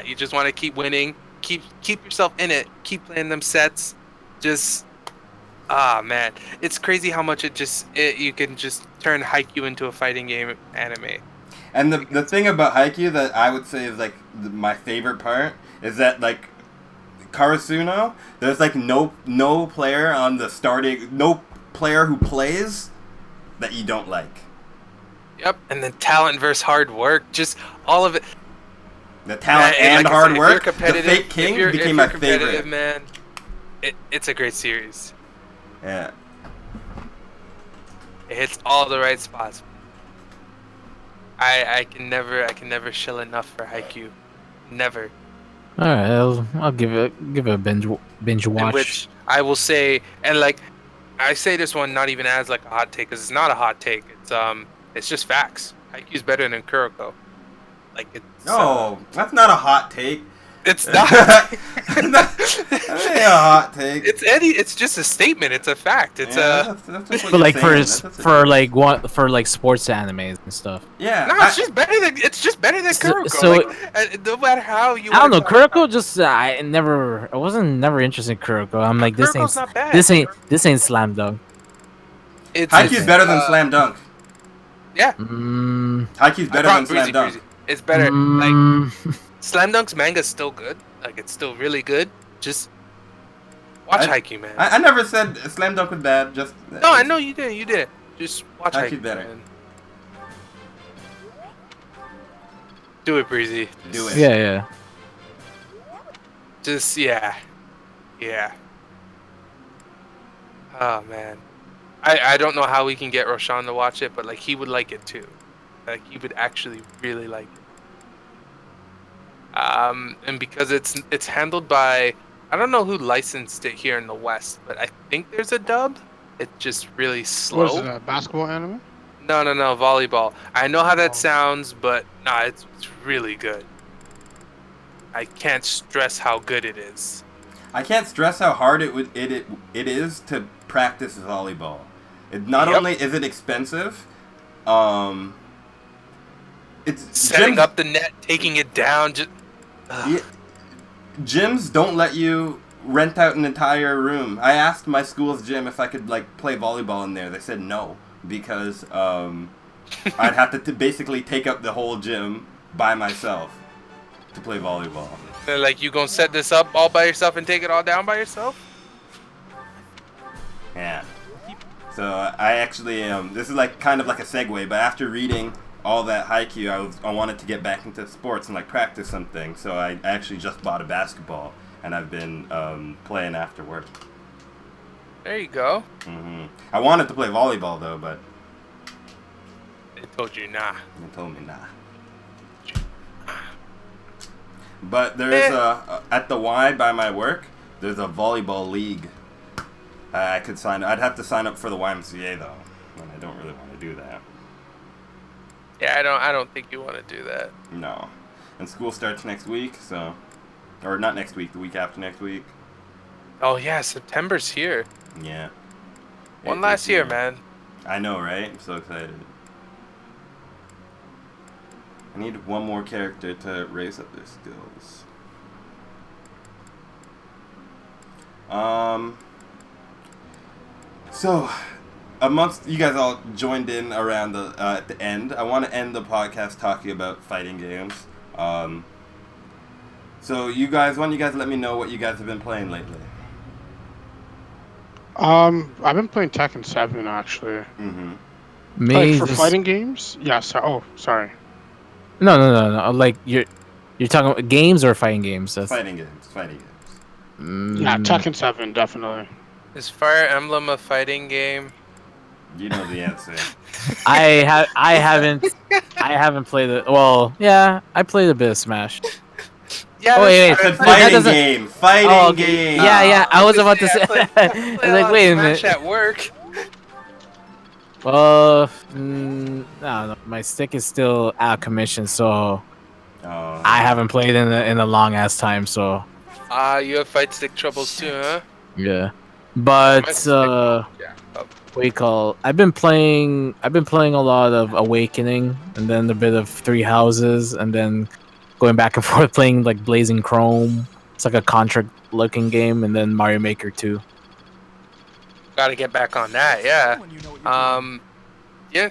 You just want to keep winning, keep yourself in it, keep playing them sets. Just, man, it's crazy how much you can just turn Haikyuu into a fighting game anime. And the thing about Haikyuu that I would say is like my favorite part is that like Karasuno, there's like no player on the no player who plays that you don't like. Yep, and then talent versus hard work, just all of it. The talent and like hard I said, work. If you're The Fake King became my favorite. Man, it's a great series. Yeah. It hits all the right spots. I can never shill enough for Haikyuu. Never. All right, I'll give it a binge watch. In which I will say, and like I say this one not even as like a hot take, because it's not a hot take. It's just facts. Haikyuu's better than Kuroko. Like it's. No, that's not a hot take. It's not. That ain't a hot take. It's just a statement. It's a fact. It's that's just what But you're like saying. for like sports animes and stuff. Yeah. No, it's just better than Kuroko. So- like, no matter how you. I don't know. wanna talk Kuroko just I wasn't never interested in Kuroko. I'm like Kuroko's not bad. this ain't slam dunk. It's Haikyuu's better than Slam Dunk. Yeah. Haikyuu's better than Slam Dunk. Breezy. It's better. Like Mm, Slam Dunk's manga's still good. Like it's still really good. Just watch Haikyuu, man. I never said Slam Dunk was bad. Just No, I know you did. You did. Just watch Haikyuu's Haikyuu, better. man. Do it, Breezy. Do it. yeah. Just yeah. Oh man, I don't know how we can get Roshan to watch it, but like he would like it too. Like he would actually really like it. And because it's handled by, I don't know who licensed it here in the West, but I think there's a dub. It's just really slow. What is it, a basketball anime? No, volleyball. I know how that sounds, but nah, it's really good. I can't stress how good it is. I can't stress how hard it is to practice volleyball. It not only is it expensive, it's Setting up the net, taking it down, just gyms don't let you rent out an entire room. I asked my school's gym if I could like play volleyball in there. They said no because I'd have to basically take up the whole gym by myself to play volleyball. They're like, you gonna set this up all by yourself and take it all down by yourself? Yeah. So I actually this is like kind of like a segue, but after reading all that Haikyuu, I wanted to get back into sports and like practice something. So I actually just bought a basketball and I've been playing after work. There you go. I wanted to play volleyball though, but They told you nah. they told me nah. But there is at the Y by my work, there's a volleyball league. I could sign. I'd have to sign up for the YMCA though, and I don't really want to do that. Yeah, I don't think you want to do that. No, and school starts next week, so, or not next week, the week after next week. Oh yeah, September's here. Yeah. One last year, man. I know, right? I'm so excited. I need one more character to raise up their skills. So, amongst you guys all joined in around the at the end, I want to end the podcast talking about fighting games. So you guys, why don't you guys let me know what you guys have been playing lately? I've been playing Tekken 7 actually. Mm-hmm. Like Me, for just... fighting games? Yeah. Oh, sorry. No. Like you're talking about games or fighting games? That's... Fighting games. Yeah, Tekken 7 definitely. Is Fire Emblem a fighting game? You know the answer. I haven't played it. Well, yeah, I played a bit of Smash. Yeah, Oh, wait, I wait. said That fighting doesn't- game. Fighting Oh, okay. game. Yeah, I was about to say. I I was like, wait a minute. Smash at work. No, my stick is still out of commission, so Oh. I haven't played in a long ass time. So You have fight stick troubles too, huh? yeah, but My stick- yeah. what do you call? I've been playing a lot of Awakening, and then a bit of Three Houses, and then going back and forth playing like Blazing Chrome. It's like a contract looking game, and then Mario Maker 2. Gotta get back on that, yeah. When you know what you're doing. Yeah,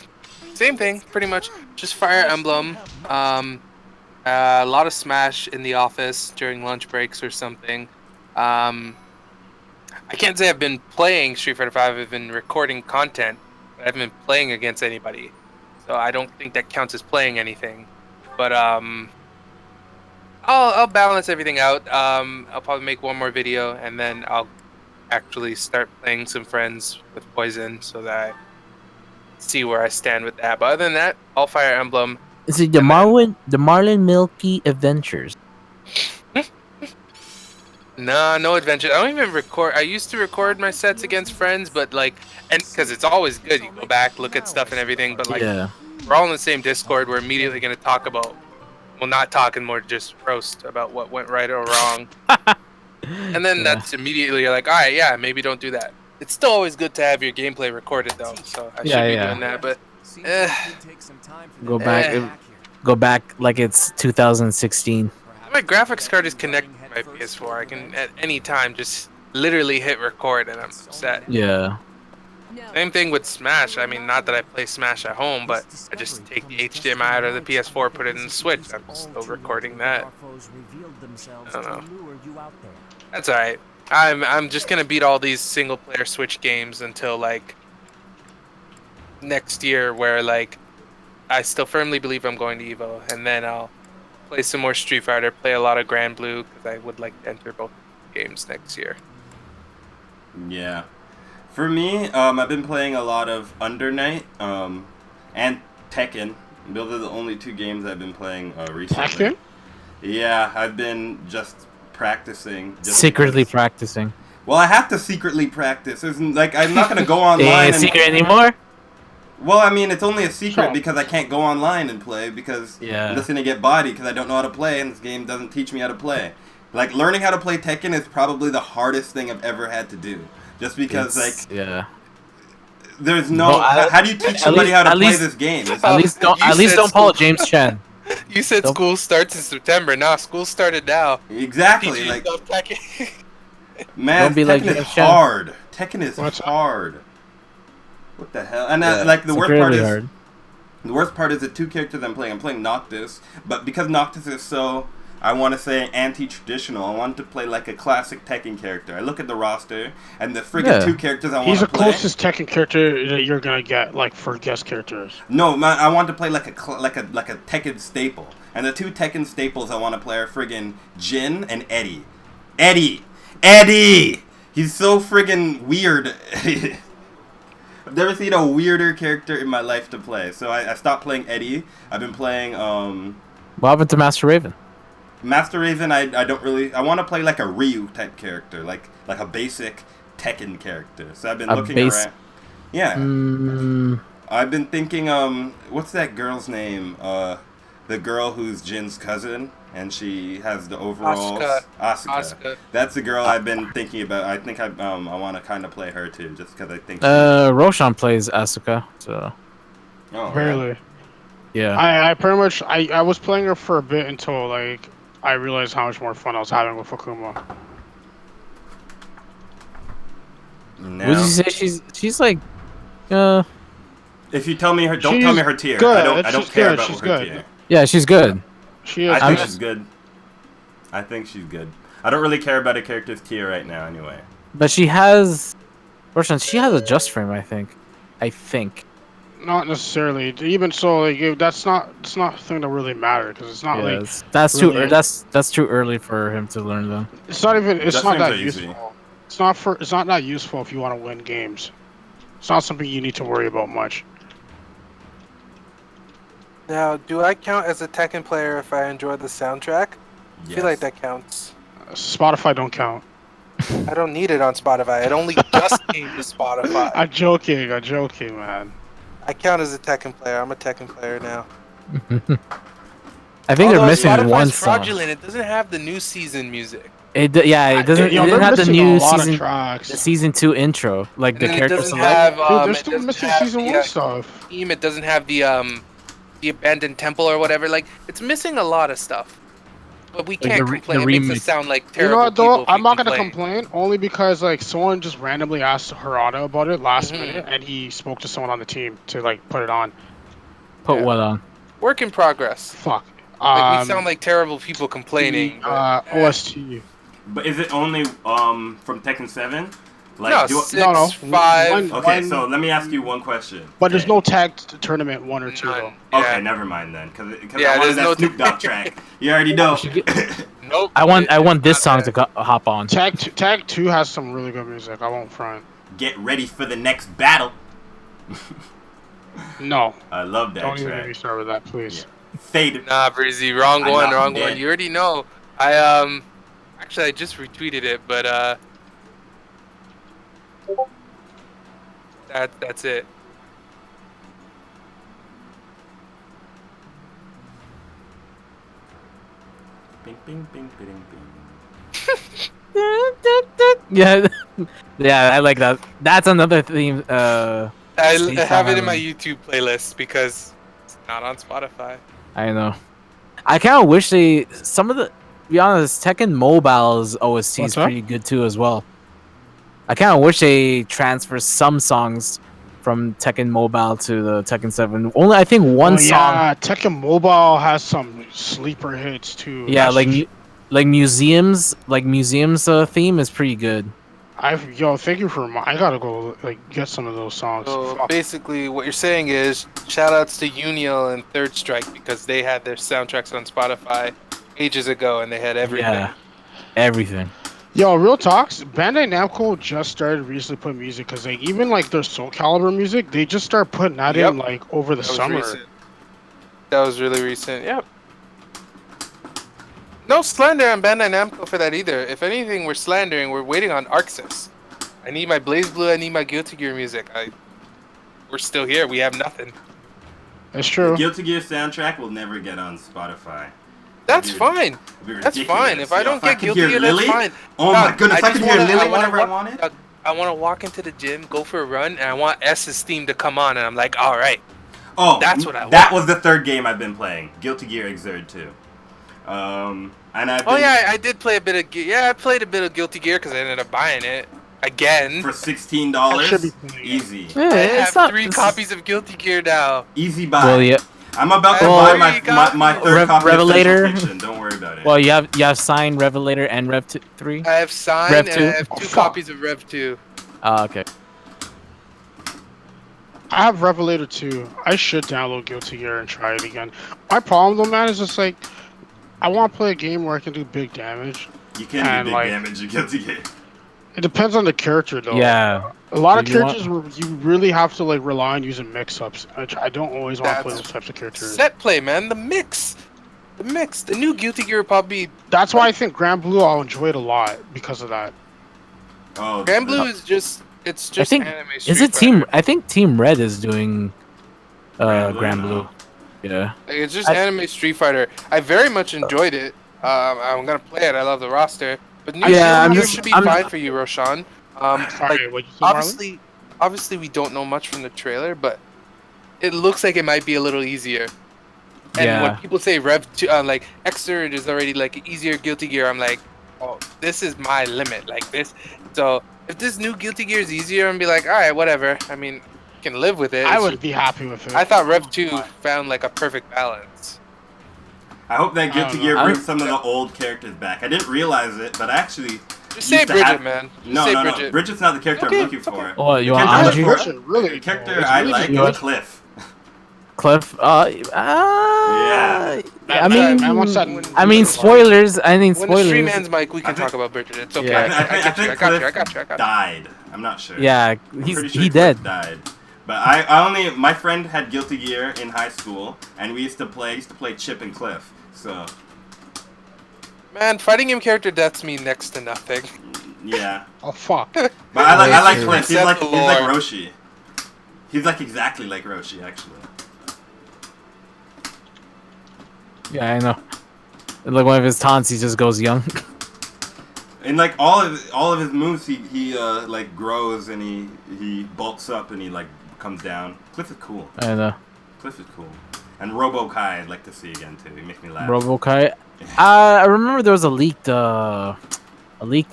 same thing, pretty much. Just Fire Emblem. A lot of Smash in the office during lunch breaks or something. I can't say I've been playing Street Fighter 5. I've been recording content. But I haven't been playing against anybody, so I don't think that counts as playing anything. But I'll balance everything out. I'll probably make one more video, and then I'll actually start playing some friends with BOYZ so that I see where I stand with that. But other than that, all Fire Emblem. Is it the Marlin Milky Adventures? Nah, no adventure. I don't even record. I used to record my sets against friends, but like, and because it's always good, you go back, look at stuff and everything. But like, Yeah. we're all in the same Discord. We're immediately gonna talk about, well, not talking, more just roast about what went right or wrong. And then that's immediately you're like, all right, yeah, maybe don't do that. It's still always good to have your gameplay recorded though, so I should be doing that. But Seems like it did take some time for Go them to back- get here. Go back like it's 2016. my graphics card is connected to my PS4. I can at any time just literally hit record and I'm set. Yeah. Same thing with Smash. I mean, not that I play Smash at home, but I just take the HDMI out of the PS4, put it in the Switch. I'm still recording that. I don't know. That's alright. I'm just gonna beat all these single player Switch games until like next year, where like I still firmly believe I'm going to Evo, and then I'll play some more Street Fighter, play a lot of Grand Blue, because I would like to enter both games next year. Yeah. For me, I've been playing a lot of Under Night, and Tekken. Those are the only two games I've been playing recently. Tekken? Yeah, I've been just practicing. Secretly because- practicing. Well, I have to secretly practice. Isn't like I'm not gonna go online. Ain't a and, secret anymore? Well, I mean, it's only a secret Sure. because I can't go online and play because Yeah. I'm just gonna get bodied because I don't know how to play and this game doesn't teach me how to play. Like learning how to play Tekken is probably the hardest thing I've ever had to do. Just because Yeah. there's no No, I- how do you teach at somebody least- how to at play least- this game? It's- At least don't You said follow school- James Chen. You said Don't- school starts in September. Nah, school started now. exactly Teach like yourself Tekken. man, Don't be Tekken like is James Chen. hard. Tekken is What's- hard. What the hell? And Yeah, like the it's worst part really is hard. the worst part is the two characters I'm playing. I'm playing Noctis, but because Noctis is so, I want to say, anti-traditional, I want to play like a classic Tekken character. I look at the roster, and the friggin' Yeah. two characters I want He's to the play. closest Tekken character that you're gonna get, like for guest characters. No, man, I want to play like a Tekken staple. And the two Tekken staples I want to play are friggin' Jin and Eddie. Eddie! He's so friggin' weird. I've never seen a weirder character in my life to play. So I stopped playing Eddie. I've been playing What happened to Master Raven? Master Raven. I don't really. I want to play like a Ryu type character, like a basic Tekken character. So I've been A looking base- around. Yeah, Mm, I've been thinking. What's that girl's name? The girl who's Jin's cousin, and she has the overalls. Asuka. That's the girl I've been thinking about. I think I want to kind of play her too, just because I think. Roshan plays Asuka, so Oh, Barely. yeah. I pretty much I was playing her for a bit until like I realized how much more fun I was having with Fakuma. Now, Would you say she's like If you tell me her, don't tell me her tier. good. I don't She's care good. about She's her good. tier. Yeah, she's good. She I is. think good. she's good. I think she's good. I don't really care about a character's tier right now, anyway. But she has, Roshan, she has a just frame, I think. Not necessarily. Even so, like that's not. It's not a thing that really matter because it's not like. Yes, that's really- that's too early for him to learn though. It's not even. It's Just not frames that are easy. useful. It's not for. It's not that useful if you want to win games. It's not something you need to worry about much. Now, do I count as a Tekken player if I enjoy the soundtrack? I feel like that counts. Spotify don't count. I don't need it on Spotify. It only just came to Spotify. I'm joking. I'm joking, man. I count as a Tekken player. I'm a Tekken player now. I think they're Although missing Spotify's one song. fraudulent. It doesn't have the new season music. It doesn't. It Yo, didn't they're have the missing new a lot of season, tracks. the season 2 intro, like And the then it character doesn't select. have. Dude, they're It still doesn't missing have season the, 1 stuff. theme. It doesn't have the abandoned temple or whatever. Like, it's missing a lot of stuff. But we can't complain. It makes remix. it sound like You terrible know what people though? if I'm we not gonna complain. complain only because like someone just randomly asked Harada about it last Mhm. minute, and he spoke to someone on the team to like put it on. Put Yeah. what on? Work in progress. Fuck. Like, we sound like terrible people complaining. but, OST. But is it only from Tekken 7? Like, no, do 6, No, 5. okay, one- so let me ask you one question. But there's Okay. no tag tournament 1 or 2 though. None. Okay, Yeah. never mind then, because Yeah, I wanted there's that no Snoop Dogg track. You already know. Nope. I want this It's song not to hop on. Tag 2 has some really good music. I won't front. Get ready for the next battle. No, I love that don't even get me track. started with that, please. Fade. Nah, Breezy, wrong I'm one, not wrong dead. one. You already know. Actually I just retweeted it, but that's it. Bing, bing, bing, bing, bing. Yeah, yeah, I like that. That's another theme. I Sweet have it song in my I YouTube playlist because it's not on Spotify. I know. I kind of wish some of the. To be honest, Tekken Mobile's OST What's is that? pretty good too as well. I kind of wish they transfer some songs from Tekken Mobile to the Tekken 7. Only I think one song. Yeah, Tekken Mobile has some sleeper hits too. Yeah, That's- like museums theme is pretty good. thank you for. I gotta go like get some of those songs. So Fuck. basically, what you're saying is shout-outs to Uniel and Third Strike because they had their soundtracks on Spotify ages ago and they had everything. Yeah, everything. Yo, real talks. Bandai Namco just started recently putting music because like even like their Soul Calibur music, they just start putting that Yep. in like over the That was summer. recent. That was really recent. Yep. No slander on Bandai Namco for that either. If anything, we're slandering. We're waiting on Arxis. I need my Blaze Blue. I need my Guilty Gear music. We're still here. We have nothing. It's The true. Guilty Gear soundtrack will never get on Spotify. That's Dude, fine. It'd be That's ridiculous. fine. If I don't get could Guilty hear Gear, Lily, that's fine. oh Doug, my goodness, I just could hear wanna- Lily I wanna whenever I walk- wanted. Doug, I want to walk into the gym, go for a run, and I want S's theme to come on, and I'm like, all right. Oh, That's what I That want. was the third game I've been playing. Guilty Gear Xrd 2. And I've been Oh yeah, I did play a bit of I played a bit of Guilty Gear because I ended up buying it again. for I should be $16. playing it. Easy. Yeah, I it's have not 3 it's- copies of Guilty Gear now. Easy buy. Well, yeah. I'm about to Well, buy my third copy Revelator. of Central Fiction. Don't worry about it. Well, you have signed Revelator and Rev 3. I have signed Rev and 2? I have 2 Oh, fuck. copies of Rev 2. Okay. I have Revelator 2. I should download Guilty Gear and try it again. My problem though, man, is just like I want to play a game where I can do big damage. you can and, do big like- damage in Guilty Gear. It depends on the character though. Yeah. A lot of So you want- characters where you really have to like rely on using mix-ups, which I don't always want to play That's those types of characters. Set play, man. The mix. The new Guilty Gear will probably. That's why I think Grand Blue I'll enjoy it a lot because of that. Oh, Grand Blue is just. It's I just think anime is Street it Team? Fighter. I think Team Red is doing Grand no. Blue. Yeah. Like, it's just I- anime Street Fighter. I very much enjoyed it. I'm gonna play it. I love the roster. But new Yeah, I'm Guilty Gear just- should be I'm- fine for you, Roshan. Sorry, what you say, Marlon? Obviously, we don't know much from the trailer, but it looks like it might be a little easier. And Yeah. when people say Rev 2, like Xrd is already like an easier Guilty Gear, I'm like, oh, this is my limit, like this. So if this new Guilty Gear is easier, I'm be like, all right, whatever. I mean, can live with it. I It's would just- be happy with it. I thought Rev 2 found like a perfect balance. I hope that I Guilty don't Gear know. brings some of the old characters back. I didn't realize it, but actually. Just say used to Bridget, have- man. Just No, say no, Bridget. no. Bridget's not the character Okay, I'm looking for. Oh, you The want character Anji? I- Bridget, really? The character It's I really like good. is Cliff. Cliff. Yeah. I mean, Man, what's that? spoilers. I think When the stream spoilers. ends, Mike, we can I think- talk about Bridget. It's okay. Yeah. I got you. I got you. Died. I'm not sure. Yeah, I'm he's pretty sure he Cliff dead. died. But I only my friend had Guilty Gear in high school, and we used to play Chip and Cliff. So Man, fighting game character deaths mean next to nothing. yeah. Oh fuck. But I like True. Cliff. He's Except like the lore. Roshi. He's like exactly like Roshi actually. Yeah, I know. Like one of his taunts, he just goes young. And like all of his moves, he like grows and he bulks up and he like comes down. Cliff is cool. I know. Cliff is cool. And Robo Kai I'd like to see again too. He makes me laugh. Robokai. I remember there was a leaked A lot of list.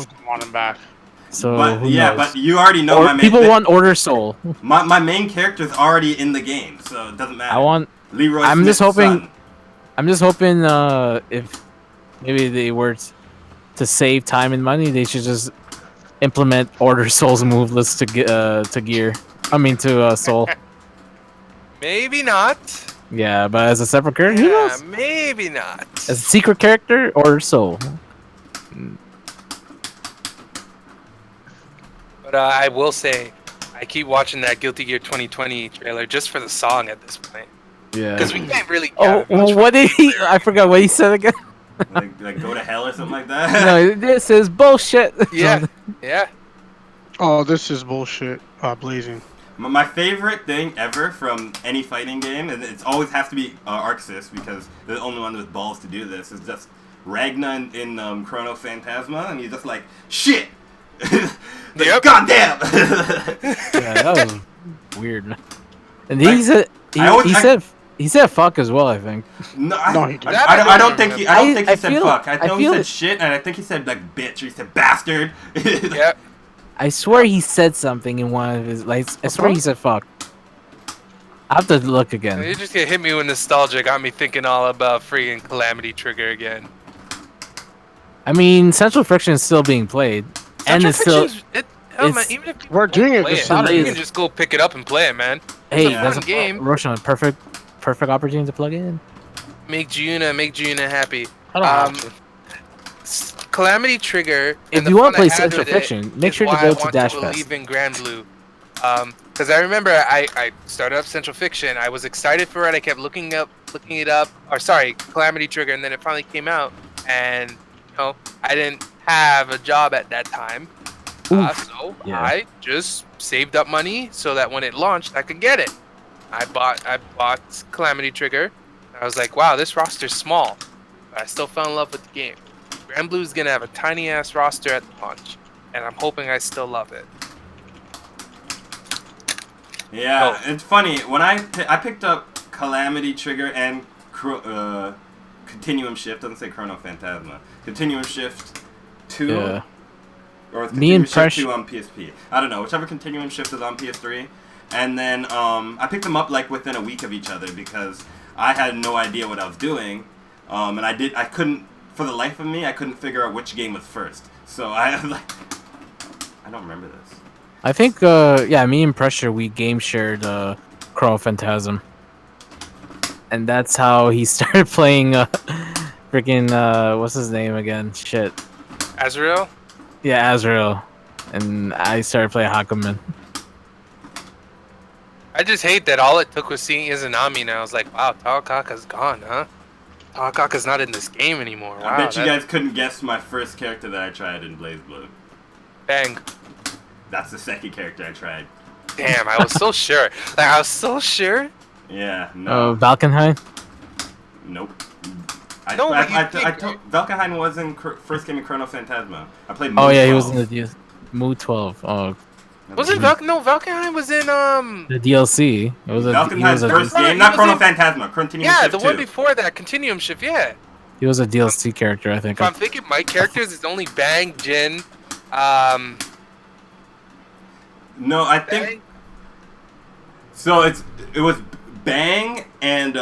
people want him back. So But who yeah, knows? but you already know Or my main people want Order Soul. my main character's already in the game, so it doesn't matter. I want. Leroy I'm Smith's just hoping- son. I'm just hoping if maybe they were to save time and money, they should just implement Order Soul's move list to Gear. I mean to Soul. Maybe not. Yeah, but as a separate character, who Yeah, knows? maybe not. As a secret character, Order Soul. But I will say, I keep watching that Guilty Gear 2020 trailer just for the song at this point. Yeah. Because we can't really Oh, get much what did he? I forgot what he said again. like go to hell or something like that. No, this is bullshit. Yeah, yeah. Oh, this is bullshit. Blazing. My favorite thing ever from any fighting game, and it always has to be Arxis because they're the only one with balls to do this, is just Ragna in Chrono Phantasma, and he's just like, shit! Like, Yep. goddamn! Yeah, that was weird. And he said he said fuck as well. I think. No, No, he didn't. I don't think he. I don't think he I said feel- fuck. I I know he feel said it- shit, and I think he said like bitch, or he said bastard. Yeah. I swear he said something in one of his like. I swear he said fuck. I have to look You again. just get hit me with nostalgia, got me thinking all about freaking Calamity Trigger again. I mean, Central Friction is still being played, and Central it's still. Friction's- hell, man, it's- even if people We're don't doing it play this you Saturday. can just go pick it up and play it, man. Hey, a that's fun a game. Roshan, perfect opportunity to plug in. Make Giuna happy. I don't have to. Calamity Trigger. If and the you want to fun play I had Central with it Friction, make is sure to why go I to want Dash to Fest. believe in Grand Blue. Because I remember I started up Central Fiction. I was excited for it. I kept looking it up. Or sorry, Calamity Trigger, and then it finally came out. And I didn't have a job at that time, so Yeah. I just saved up money so that when it launched, I could get it. I bought Calamity Trigger. And I was like, wow, this roster's small, but I still fell in love with the game. Grand Blue's gonna have a tiny ass roster at the launch, and I'm hoping I still love it. Yeah, Oh. it's funny when I picked up Calamity Trigger and Continuum Shift. Doesn't say Chrono Phantasma. Continuum Shift 2 Yeah. or it's Me Continuum and Shift Presh- 2 on PSP. I don't know, whichever Continuum Shift is on PS3. And then I picked them up like within a week of each other because I had no idea what I was doing, and I couldn't for the life of me I couldn't figure out which game was first. So I like I don't remember this. I think, me and Pressure, we game shared Chrono Phantasm. And that's how he started playing freaking, what's his name again? Shit. Azrael? Yeah, Azrael. And I started playing Hakumen. I just hate that all it took was seeing Izanami, and I was like, wow, Taokaka's gone, huh? Taokaka's not in this game anymore. Wow, I bet you that- guys couldn't guess my first character that I tried in Blaze Blue. Bang. That's the second character I tried. Damn, I was so sure. Like, I was so sure. Yeah, no. Valkenheim? Nope. No, but you think- Valkenheim was in first game in Chrono Phantasma. I played Oh, Moon yeah, he 12. was in the Mood 12. Oh, Was it Valkenheim was in, the DLC. It was Valkenheim's a first He game, was not Chrono in- Phantasma, Continuum yeah, Shift the 2. one before that, Continuum Shift, yeah. he was a DLC character, I think. If I'm thinking my characters, it's only Bang, Jin, No, I think Bang. So it was Bang and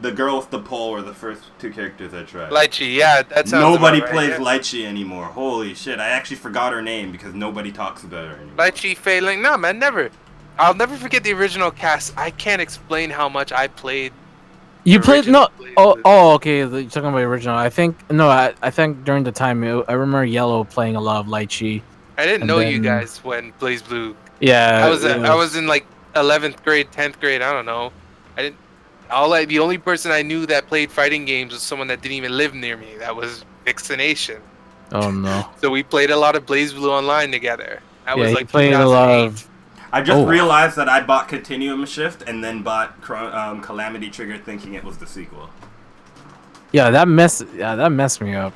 the girl with the pole were the first two characters I tried. Lychee, yeah, that sounds Nobody about right, plays yeah. Lychee anymore. Holy shit! I actually forgot her name because nobody talks about her anymore. Lychee, Failing. No, man, never. I'll never forget the original cast. I can't explain how much I played. You played original no. Blaze Oh, Blue. oh, okay. You're talking about the original. I think no. I think during the time I remember Yellow playing a lot of Lychee. I didn't and know you then- guys when Blaze Blue. Yeah, I was in like 11th grade, 10th grade. I don't know. I didn't. The only person I knew that played fighting games was someone that didn't even live near me. That was Vixenation. Oh no. So we played a lot of Blaze Blue online together. That Yeah, was he like played a lot 2008. of. I just Oh. realized that I bought Continuum Shift and then bought Calamity Trigger thinking it was the sequel. Yeah, that messed me up.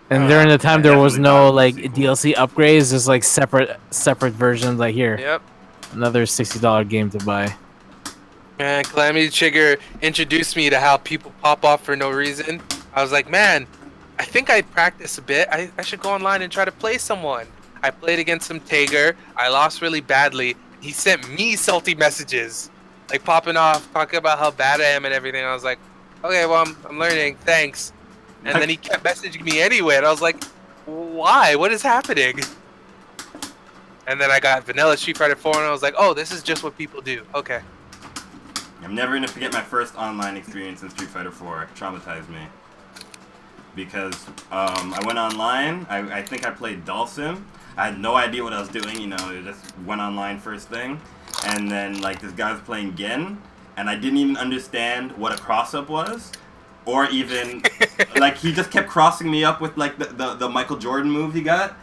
And during the time I there was definitely thought no it was like the sequel. DLC upgrades, just like separate versions. Like here, Yep. another $60 game to buy. Man, Calamity Trigger introduced me to how people pop off for no reason. I was like, man, I think I practice a bit. I should go online and try to play someone. I played against some Tager. I lost really badly. He sent me salty messages, like popping off, talking about how bad I am and everything. I was like, okay, well, I'm learning. Thanks. And then he kept messaging me anyway, and I was like, why? What is happening? And then I got Vanilla Street Fighter 4, and I was like, oh, this is just what people do. Okay. I'm never gonna forget my first online experience in Street Fighter 4. It traumatized me. Because I went online, I think I played Dalsim. I had no idea what I was doing, you know, it just went online first thing. And then like this guy was playing Gen, and I didn't even understand what a cross-up was. Or even, like he just kept crossing me up with like the Michael Jordan move he got.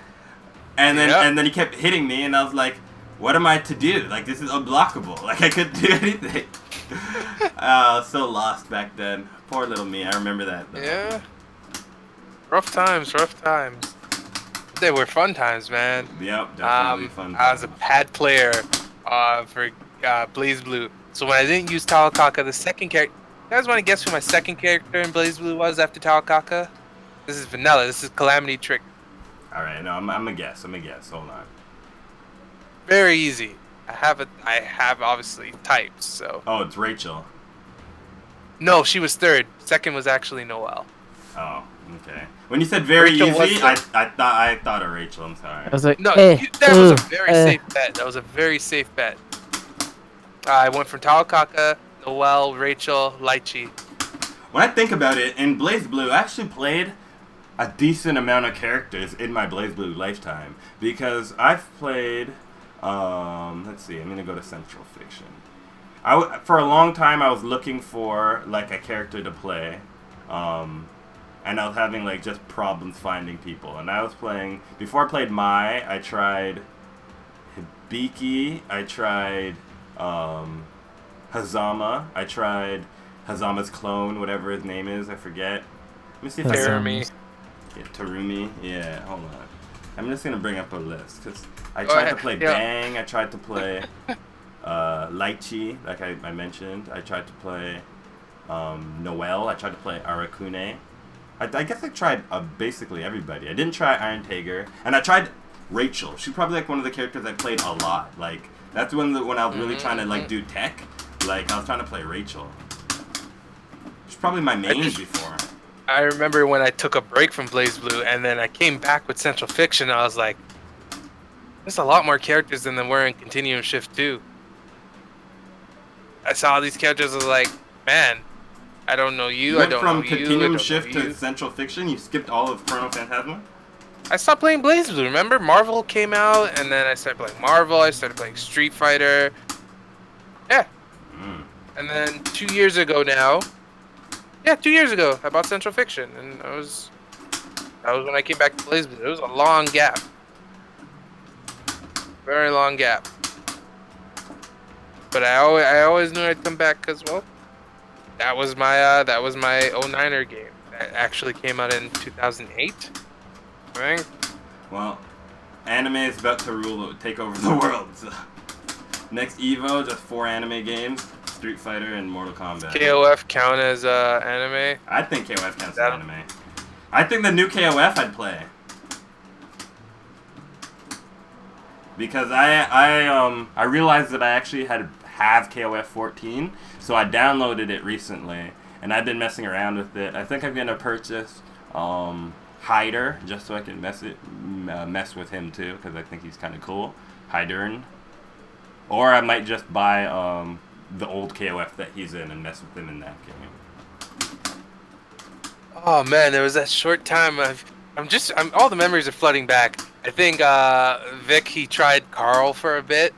And then Yep. and then he kept hitting me, and I was like, what am I to do? Like, this is unblockable. Like, I couldn't do anything. So lost back then. Poor little me. I remember that. Though. Yeah. Rough times, rough times. They were fun times, man. Yep, definitely fun. I was a pad player for Blaze Blue. So when I didn't use Tawakaka, the second character... You guys want to guess who my second character in Blaze Blue was after Tawakaka? This is Vanilla. This is Calamity Trick. Alright, no, I'm a guess. Hold on. Very easy. I have obviously types, so... Oh, it's Rachel. No, she was third. Second was actually Noelle. Oh, okay. When you said very Rachel was easy, I thought of Rachel. I'm sorry. I was like, No, eh, that was a ooh, very eh. safe bet. That was a very safe bet. I went from Tawakaka, Noelle, Rachel, Lychee. When I think about it, in Blaze Blue, I actually played a decent amount of characters in my Blaze Blue lifetime. Because I've played... let's see, I'm gonna go to Central Fiction. For a long time, I was looking for, like, a character to play. And I was having, like, just problems finding people. And I was playing... Before I played Mai, I tried Hibiki. I tried, Hazama. I tried Hazama's clone, whatever his name is. I forget. Let me see if I can... Terumi. Yeah, Terumi. Yeah, hold on. I'm just gonna bring up a list because I Go tried ahead. to play Yeah. Bang. I tried to play Lychee, like I mentioned. I tried to play Noelle. I tried to play Arakune. I guess I tried basically everybody. I didn't try Iron Tager, and I tried Rachel. She's probably like one of the characters I played a lot. Like that's when I was really trying to like do tech. Like I was trying to play Rachel. She's probably my main before. I remember when I took a break from Blaze Blue and then I came back with Central Fiction. I was like, there's a lot more characters than there were in Continuum Shift 2. I saw all these characters. I was like, man, I don't know you. You I went don't from know you. I Continuum don't Shift know to you. Central Fiction. You skipped all of Chrono Phantasma. I stopped playing Blaze Blue. Remember, Marvel came out, and then I started playing Marvel. I started playing Street Fighter. Yeah. And then 2 years ago now. Yeah, 2 years ago, I bought Central Fiction, and that was when I came back to Blaze Blue. It was a long gap. Very long gap. But I always knew I'd come back because, well, that was my 09er game. That actually came out in 2008. I think. Well, anime is about to take over the world. So. Next Evo, just 4 anime games: Street Fighter and Mortal Kombat. KOF count as anime? I think KOF counts as That- anime. I think the new KOF I'd play. because I realized that I actually have KOF 14, so I downloaded it recently, and I've been messing around with it. I think I'm gonna purchase Hyder just so I can mess with him too, because I think he's kind of cool, Hydern. Or I might just buy the old KOF that he's in and mess with him in that game. Oh man, there was that short time. I'm all the memories are flooding back. I think Vic, he tried Carl for a bit.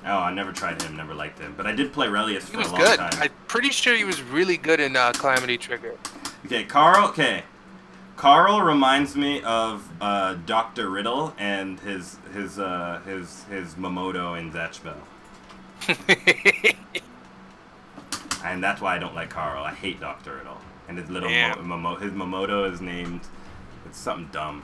Oh, I never tried him, never liked him, but I did play Relius He for was a long good. time. I'm pretty sure he was really good in Calamity Trigger. Okay, Carl. Okay, Carl reminds me of Dr. Riddle and his Momoto in Zatch Bell. And that's why I don't like Carl. I hate Dr. Riddle. And his little his Momoto is named. It's something dumb.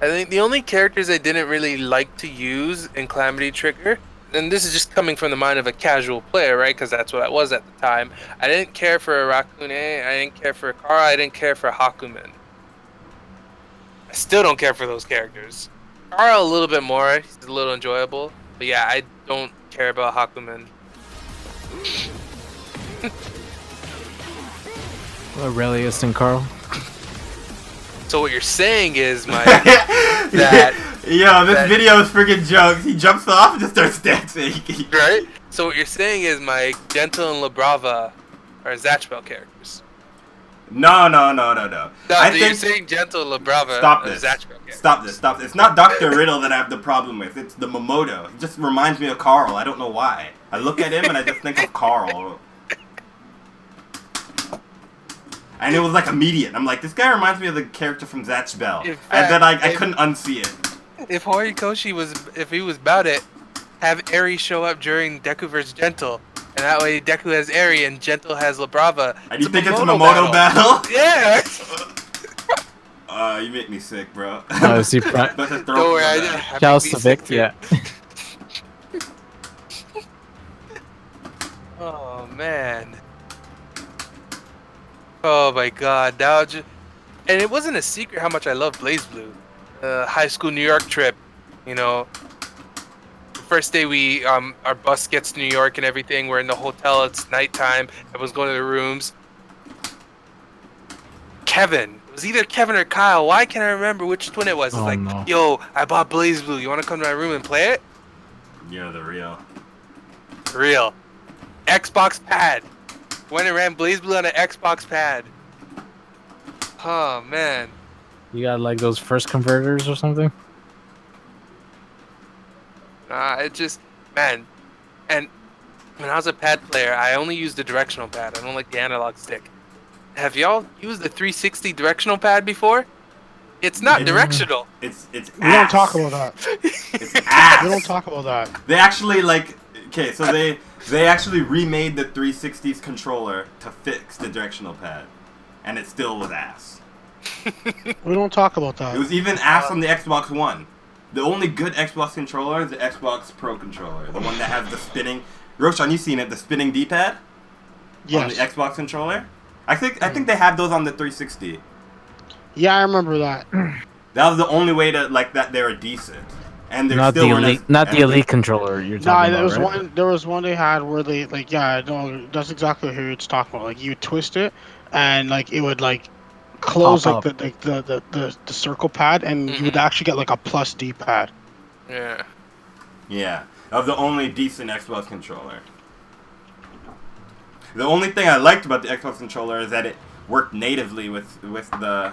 I think the only characters I didn't really like to use in Calamity Trigger, and this is just coming from the mind of a casual player, right? Because that's what I was at the time. I didn't care for Rakune. I didn't care for Kara. I didn't care for Hakumen. I still don't care for those characters. Kara a little bit more. He's a little enjoyable. But yeah, I don't care about Hakumen. Aurelius and Carl. So what you're saying is, Mike, that this video is freaking jokes. He jumps off and just starts dancing. right? So what you're saying is, Mike, Gentle and La Brava are Zatchbell characters. No. No, you're saying Gentle and La Brava Stop are this. Zatchbell characters. Stop this. It's not Dr. Riddle that I have the problem with. It's the Momoto. He just reminds me of Carl. I don't know why. I look at him and I just think of Carl. And it was like immediate. I'm like, this guy reminds me of the character from Zatch Bell. And then I couldn't unsee it. If Horikoshi if he was about it, have Eri show up during Deku vs. Gentle. And that way Deku has Eri and Gentle has La Brava. And you think it's a Momoto battle? Yeah! You make me sick, bro. Oh, see, Don't worry, I Shouts to Vic, yeah. Oh, man. Oh my god, now and it wasn't a secret how much I love Blaze Blue. High school New York trip, you know. The first day our bus gets to New York and everything. We're in the hotel. It's nighttime. Everyone's going to their rooms. Kevin. It was either Kevin or Kyle. Why can't I remember which twin it was? It's no. Yo, I bought Blaze Blue. You want to come to my room and play it? Yeah, the real. Real. Xbox pad. Went and ran Blaze Blue on an Xbox pad. Oh, man. You got like those first converters or something? It just, man. And when I was a pad player, I only used the directional pad. I don't like the analog stick. Have y'all used the 360 directional pad before? It's not directional. It's We don't talk about that. It's ass. We don't talk about that. They actually so they actually remade the 360's controller to fix the directional pad, and it still was ass. We don't talk about that. It was even ass on the Xbox One. The only good Xbox controller is the Xbox Pro controller, the one that has the spinning. Roshan, you seen it? The spinning D-pad Yes. on the Xbox controller. I think they have those on the 360. Yeah, I remember that. That was the only way to that they were decent, and they're Not still the weren't elite, as- not the and- elite controller you're Nah, talking there about, was right? one. There was one they had where they no, that's exactly who it's talking about. Like you twist it, and it would close Pop up. the circle pad, and you would actually get a plus D pad. Yeah. Yeah, that was the only decent Xbox controller. The only thing I liked about the Xbox controller is that it worked natively with the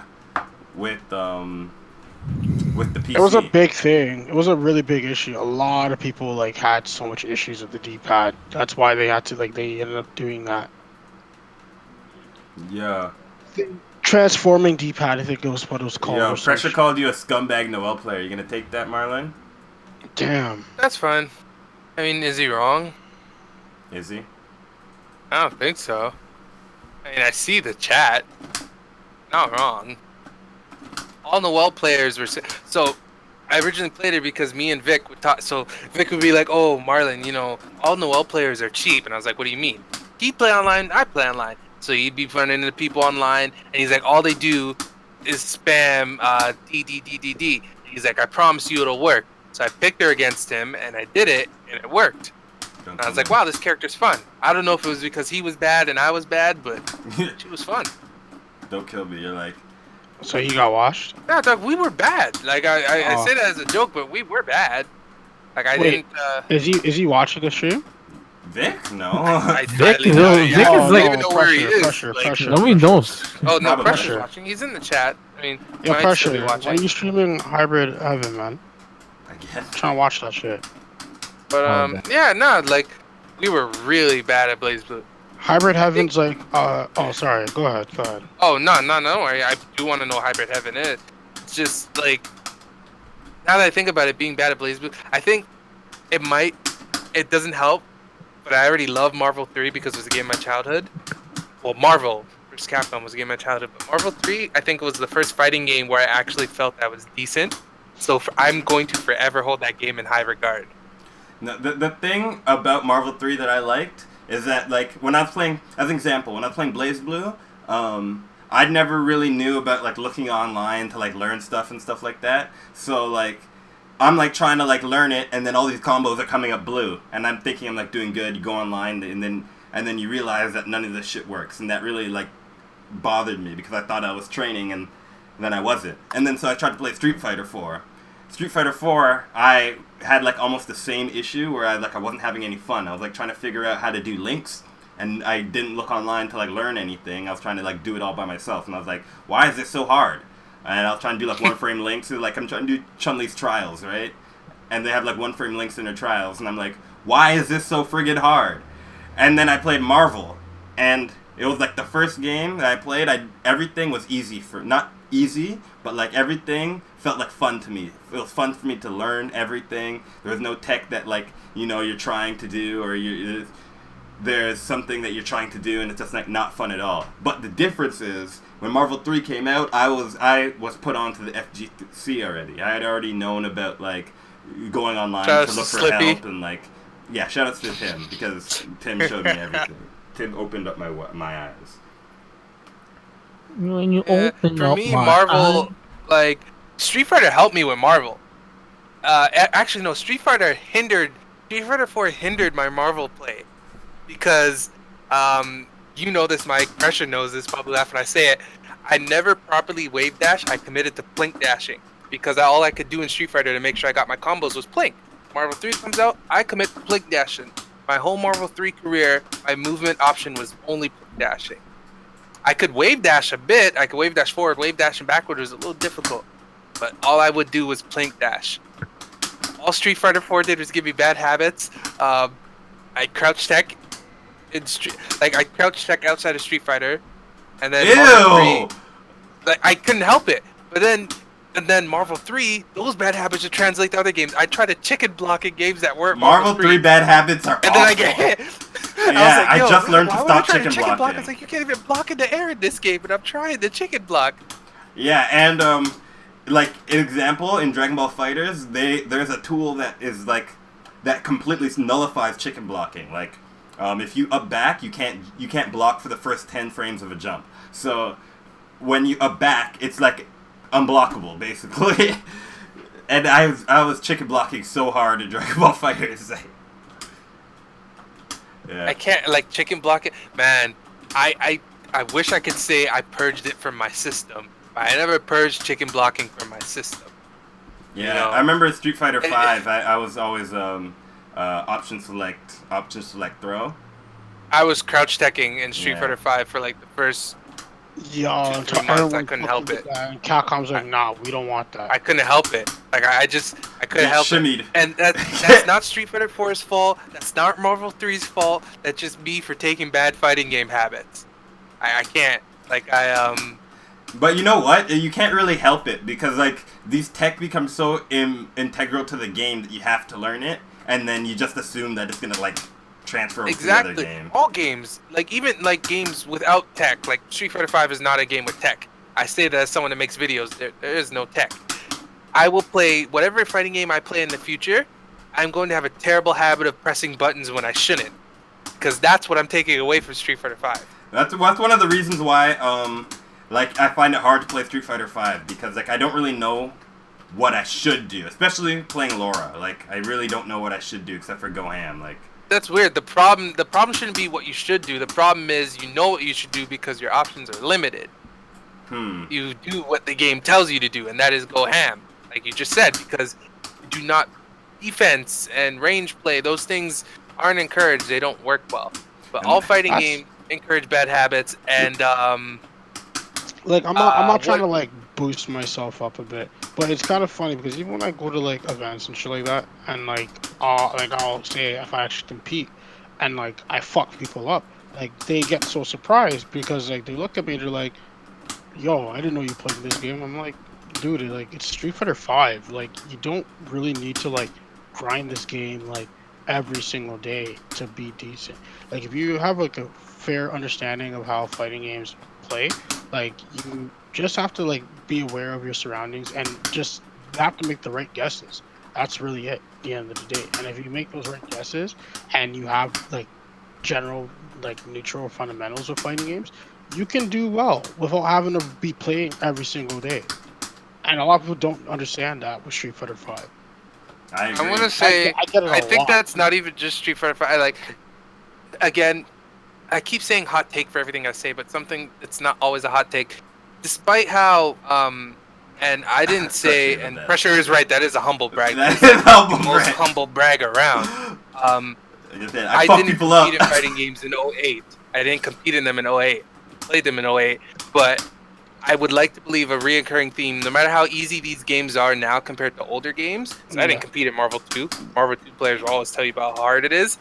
PC. It was a big thing. It was a really big issue. A lot of people had so much issues with the D pad. That's why they had to they ended up doing that. Yeah. Transforming D pad, I think it was what it was called. Yo, or some Pressure shit. called you a scumbag Noel player. You gonna take that, Marlon? Damn. That's fine. I mean, is he wrong? Is he? I don't think so. I mean, I see the chat. Not wrong. All Noel players were... So, I originally played it because me and Vic would talk... So, Vic would be like, oh, Marlon, all Noel players are cheap. And I was like, what do you mean? He play online, I play online. So, he'd be running into people online, and he's like, all they do is spam D. He's like, I promise you it'll work. So I picked her against him, and I did it, and it worked. And I was like, wow, this character's fun. I don't know if it was because he was bad and I was bad, but she was fun. Don't kill me. You're like. So he got washed? Yeah, dog, we were bad. Like I say that as a joke, but we were bad. Like I Wait, didn't. Is he watching the stream? Vic? No. Vic? highly No, doubt it. Vic I is don't like- even know where he is. Pressure, Like, pressure. Nobody knows. Oh no, Probably. Pressure's watching. He's in the chat. I mean, he Yo, might still be Pressure, watching. why are you streaming Hybrid Heaven, man? I guess. I'm trying to watch that shit. But Oh, yeah, no, like we were really bad at Blaze Blue. Hybrid Heaven's like, oh, sorry, go ahead. Oh no, don't worry. I do want to know what Hybrid Heaven is. It's just like now that I think about it, being bad at Blaze Blue, I think it doesn't help. But I already love Marvel 3 because it was a game of my childhood. Well, Marvel vs. Capcom was a game of my childhood, but Marvel 3 I think was the first fighting game where I actually felt that was decent. So I'm going to forever hold that game in high regard. No, the thing about Marvel 3 that I liked is that, like, when I was playing, as an example, when I was playing BlazBlue, I never really knew about, like, looking online to, like, learn stuff and stuff like that. So, like, I'm, like, trying to, like, learn it, and then all these combos are coming up blue. And I'm thinking I'm, like, doing good. You go online, and then you realize that none of this shit works. And that really, like, bothered me because I thought I was training, and then I wasn't. And then so I tried to play Street Fighter 4. Street Fighter 4, I had like almost the same issue where I wasn't having any fun. I was like trying to figure out how to do links, and I didn't look online to like learn anything. I was trying to like do it all by myself, and I was like, why is this so hard? And I was trying to do like one frame links. So, like I'm trying to do Chun-Li's trials, right? And they have like one frame links in their trials, and I'm like, why is this so friggin' hard? And then I played Marvel, and it was like the first game that I played. Everything was easy not easy, but like everything felt like fun to me. It was fun for me to learn everything. There was no tech that like you're trying to do, or there's something that you're trying to do, and it's just like not fun at all. But the difference is when Marvel 3 came out, I was put onto the FGC already. I had already known about like going online to look for help and like shout outs to Tim because Tim showed me everything. Tim opened up my eyes. When you open for up me, my Marvel, eye- like Street Fighter helped me with Marvel. Actually, no, Street Fighter 4 hindered my Marvel play because, you know this, Mike. Pressure knows this. Probably laugh when I say it. I never properly wave dash. I committed to plink dashing because all I could do in Street Fighter to make sure I got my combos was plink. Marvel 3 comes out, I commit to plink dashing. My whole Marvel 3 career, my movement option was only plink dashing. I could wave dash a bit. I could wave dash forward. Wave dashing backward was a little difficult. But all I would do was plink dash. All Street Fighter 4 did was give me bad habits. I crouch tech. I crouch tech outside of Street Fighter. And then Marvel 3, like, I couldn't help it. But then Marvel 3, those bad habits would translate to other games. I try to chicken block in games that weren't Marvel 3 bad habits are and awful. then I get hit. Yeah, I just learned to why would stop I try chicken block? blocking. It's like you can't even block in the air in this game, and I'm trying to chicken block. Yeah, and like an example in Dragon Ball Fighters, there's a tool that is like that completely nullifies chicken blocking. Like if you up back, you can't block for the first 10 frames of a jump. So when you up back, it's like unblockable basically. And I was chicken blocking so hard in Dragon Ball Fighters. Yeah. I can't like chicken block it, man. I wish I could say I purged it from my system, but I never purged chicken blocking from my system. Yeah, You know? I remember Street Fighter 5. I was always option select throw. I was crouch teching in Street Yeah. Fighter 5 for like the first. Yo, 2-3 months, I couldn't help it. And Capcom's like, nah, we don't want that. I couldn't help it. Like I couldn't help Shimmied. it. And that's not Street Fighter 4's fault. That's not Marvel 3's fault. That's just me for taking bad fighting game habits. I can't. Like But you know what? You can't really help it because like these tech become so integral to the game that you have to learn it, and then you just assume that it's gonna like transfer over to the other exactly. game. All games, like even like games without tech, like Street Fighter 5 is not a game with tech. I say that as someone that makes videos. There is no tech. I will play whatever fighting game I play in the future. I'm going to have a terrible habit of pressing buttons when I shouldn't, because that's what I'm taking away from Street Fighter 5. That's one of the reasons why like I find it hard to play Street Fighter 5 because like I don't really know what I should do, especially playing Laura. Like, I really don't know what I should do except for go ham. Like, That's weird. The problem shouldn't be what you should do. The problem is you know what you should do because your options are limited. You do what the game tells you to do, and that is go ham, like you just said, because you do not defense and range play. Those things aren't encouraged. They don't work well. But all fighting games encourage bad habits, and like I'm not trying to like boost myself up a bit, but it's kind of funny because even when I go to like events and shit like that, and like I'll say if I actually compete, and like I fuck people up, like they get so surprised because like they look at me, they're like, "Yo, I didn't know you played this game." I'm like, "Dude, like it's Street Fighter 5. Like you don't really need to like grind this game like every single day to be decent. Like if you have like a fair understanding of how fighting games play, like you just have to like be aware of your surroundings and just have to make the right guesses. That's really it at the end of the day. And if you make those right guesses and you have like general like neutral fundamentals of fighting games, you can do well without having to be playing every single day. And a lot of people don't understand that with Street Fighter 5. I agree. I want to say I think that's not even just Street Fighter 5. Like, again, I keep saying hot take for everything I say, but something that's not always a hot take. Despite how, and I didn't say, and Pressure is right, that is a humble brag. That That's is humble the most brag. humble brag around. I I fuck didn't people up. compete in fighting games in 08. I didn't compete in them in 08. Played them in 08. But I would like to believe a reoccurring theme, no matter how easy these games are now compared to older games. I didn't compete in Marvel 2. Marvel 2 players will always tell you about how hard it is.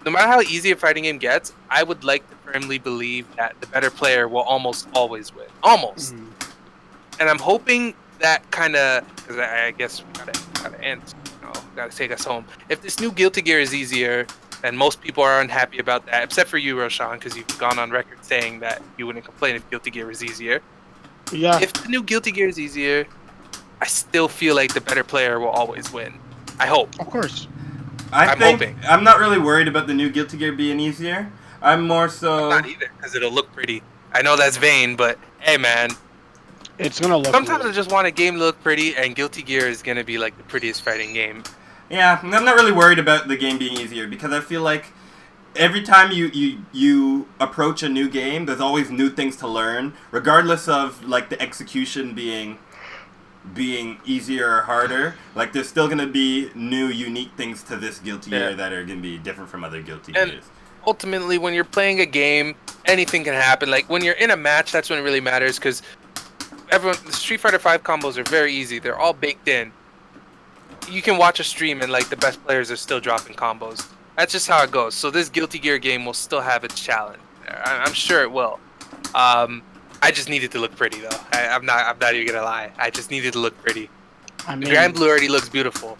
No matter how easy a fighting game gets, I would like to firmly believe that the better player will almost always win. Almost. And I'm hoping that kind of, because I guess we gotta end, gotta take us home. If this new Guilty Gear is easier, and most people are unhappy about that, except for you, Roshan, because you've gone on record saying that you wouldn't complain if Guilty Gear was easier. Yeah. If the new Guilty Gear is easier, I still feel like the better player will always win. I hope. Of course. I'm hoping. I'm not really worried about the new Guilty Gear being easier. I'm more so. I'm not either, because it'll look pretty. I know that's vain, but hey, man. It's gonna look. Sometimes I just want a game to look pretty, and Guilty Gear is gonna be like the prettiest fighting game. Yeah, I'm not really worried about the game being easier because I feel like every time you approach a new game, there's always new things to learn, regardless of like the execution being easier or harder. Like there's still gonna be new, unique things to this Guilty Gear that are gonna be different from other Guilty Gears. Ultimately, when you're playing a game, anything can happen. Like when you're in a match, that's when it really matters because the Street Fighter 5 combos are very easy. They're all baked in. You can watch a stream and like the best players are still dropping combos. That's just how it goes. So this Guilty Gear game will still have its challenge. I'm sure it will. I just need it to look pretty though. I'm not even gonna lie. I just need it to look pretty. I mean, Grand Blue already looks beautiful.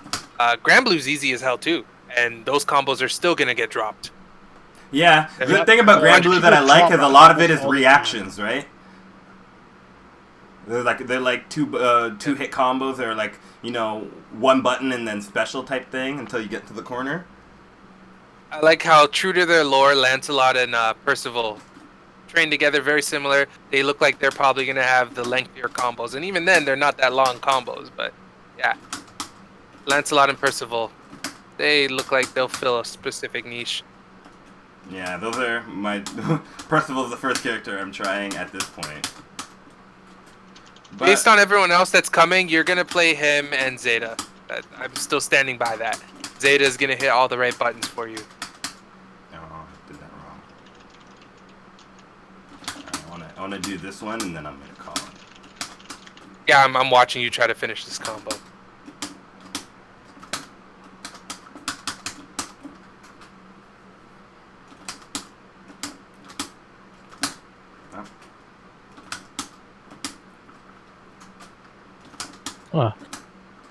Grand Blue's easy as hell too, and those combos are still gonna get dropped. Yeah, the thing about Grand Blue that I like is a lot of it is reactions, right? They're like two hit combos, or like one button and then special type thing until you get to the corner. I like how true to their lore, Lancelot and Percival train together, very similar. They look like they're probably gonna have the lengthier combos, and even then they're not that long combos. But yeah, Lancelot and Percival, they look like they'll fill a specific niche. Yeah, those are my Percival's the first character I'm trying at this point. But based on everyone else that's coming, you're gonna play him and Zeta. I'm still standing by that. Zeta's gonna hit all the right buttons for you. Oh, I did that wrong. I wanna do this one and then I'm gonna call it. Yeah, I'm watching you try to finish this combo.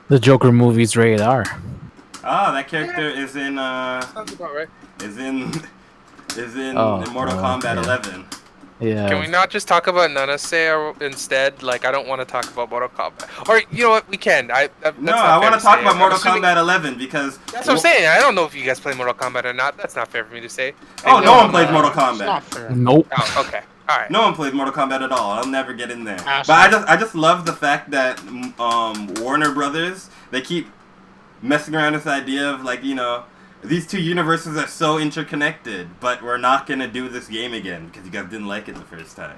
The Joker movie's rated R. Oh, that character is in Sounds about right. is in Oh, Mortal Kombat yeah. 11. Yeah. Can we not just talk about Nanase instead? Like, I don't want to talk about Mortal Kombat. Or, you know what? We can. I want to talk about Mortal Kombat 11 because that's what I'm saying. I don't know if you guys play Mortal Kombat or not. That's not fair for me to say. Oh, no one plays Mortal Kombat. It's not fair. Nope. Oh, okay. All right. No one plays Mortal Kombat at all. I'll never get in there. Awesome. But I just love the fact that Warner Brothers, they keep messing around with this idea of like, you know, these two universes are so interconnected, but we're not gonna do this game again because you guys didn't like it the first time.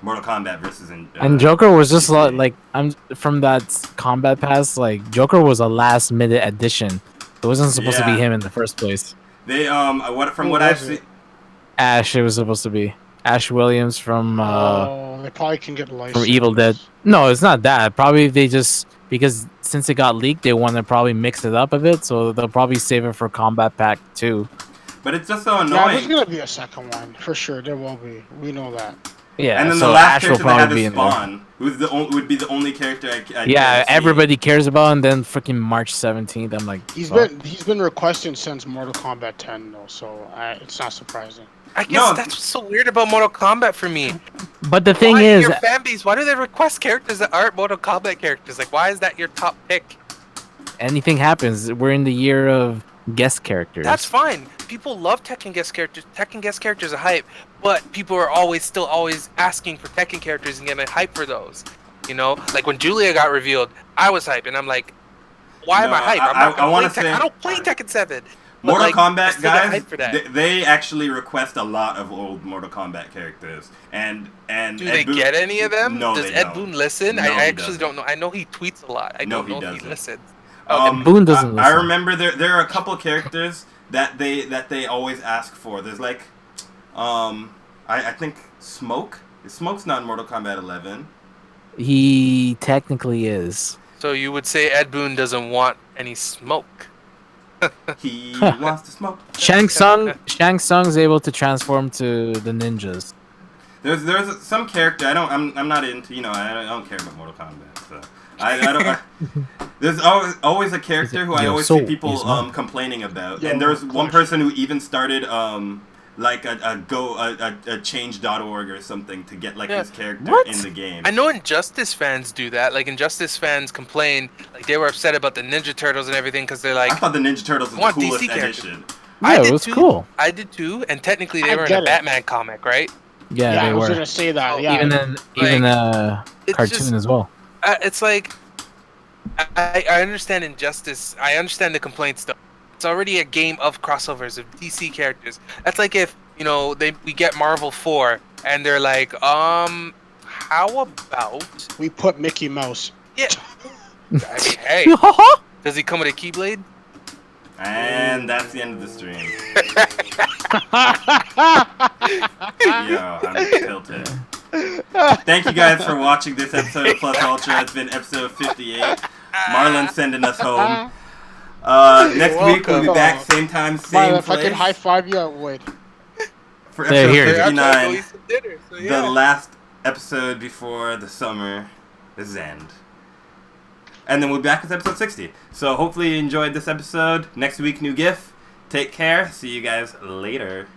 Mortal Kombat versus And Joker was just DC. like I'm from that Combat Pass. Like Joker was a last minute addition. It wasn't supposed to be Yeah. him in the first place. They from Who what I've was seen. it? Ash, it was supposed to be Ash Williams from They probably can get licensed. from Evil Dead. No, it's not that. Probably they just because since it got leaked, they want to probably mix it up a bit, so they'll probably save it for Combat Pack 2. But it's just so Yeah, there's annoying. gonna be a second one for sure. There will be. We know that. Yeah, And then so the last Ash will character they had probably be to in there. spawn, would be the only character I care Yeah, to see. everybody cares about, and then freaking March 17th, I'm like, He's fuck. been requesting since Mortal Kombat 10 though, so it's not surprising. I guess No. that's what's so weird about Mortal Kombat for me. But the thing Why is, your fan base, why do they request characters that aren't Mortal Kombat characters? Like, why is that your top pick? anything happens. We're in the year of guest characters. That's fine. People love Tekken guest characters. Tekken guest characters are hype, but people are still always asking for Tekken characters and getting hype for those. You know, like when Julia got revealed, I was hyped, and I'm like, why am No, I hyped? I- I'm not I gonna wanna play Tekken. say- I don't play Tekken 7. But, Mortal like, I Kombat still get guys, hyped for that. they actually request a lot of old Mortal Kombat characters, and Do Ed they Boon- get any of them? No, Does they Ed don't. Boon listen? No, I he actually doesn't. don't know. I know he tweets a lot. I No, don't he know if he doesn't. listens. Boone doesn't I listen. remember there are a couple characters that they always ask for. There's like, I think Smoke. Smoke's not in Mortal Kombat 11. He technically is. So you would say Ed Boon doesn't want any smoke? He wants to smoke. Shang Tsung's able to transform to the ninjas. There's some character I'm not into. You know, I don't care about Mortal Kombat. So I don't. There's always a character who I Yo, always so see people he's not. complaining about, Yo, and there's one question. person who even started like a change.org or something to get like Yeah. this character What? in the game. I know Injustice fans do that. Like Injustice fans complain, like they were upset about the Ninja Turtles and everything because they're like, I thought the Ninja Turtles was the want coolest DC characters. edition. Yeah, I it did was too. cool. I did too, and technically they I were in get a it. Batman comic, right? Yeah, they I was were. gonna say that. Oh, Yeah. Even It's cartoon just- as well. It's like I understand Injustice. I understand the complaints though. It's already a game of crossovers of DC characters. That's like if we get Marvel 4 and they're like, how about we put Mickey Mouse. yeah? I mean, hey, does he come with a Keyblade? And that's the end of the stream. Yo, I'm tilted. Thank you guys for watching this episode of Plus Ultra. It's been episode 58. Marlon's sending us home. Next week we'll be welcome. back, same time, Fine, same if I place. can high five you, I would. For They're episode here. They're out trying to go 59, eat some dinner, so yeah. the last episode before the summer is end. And then we'll be back with episode 60. So hopefully you enjoyed this episode. Next week, new GIF. Take care. See you guys later.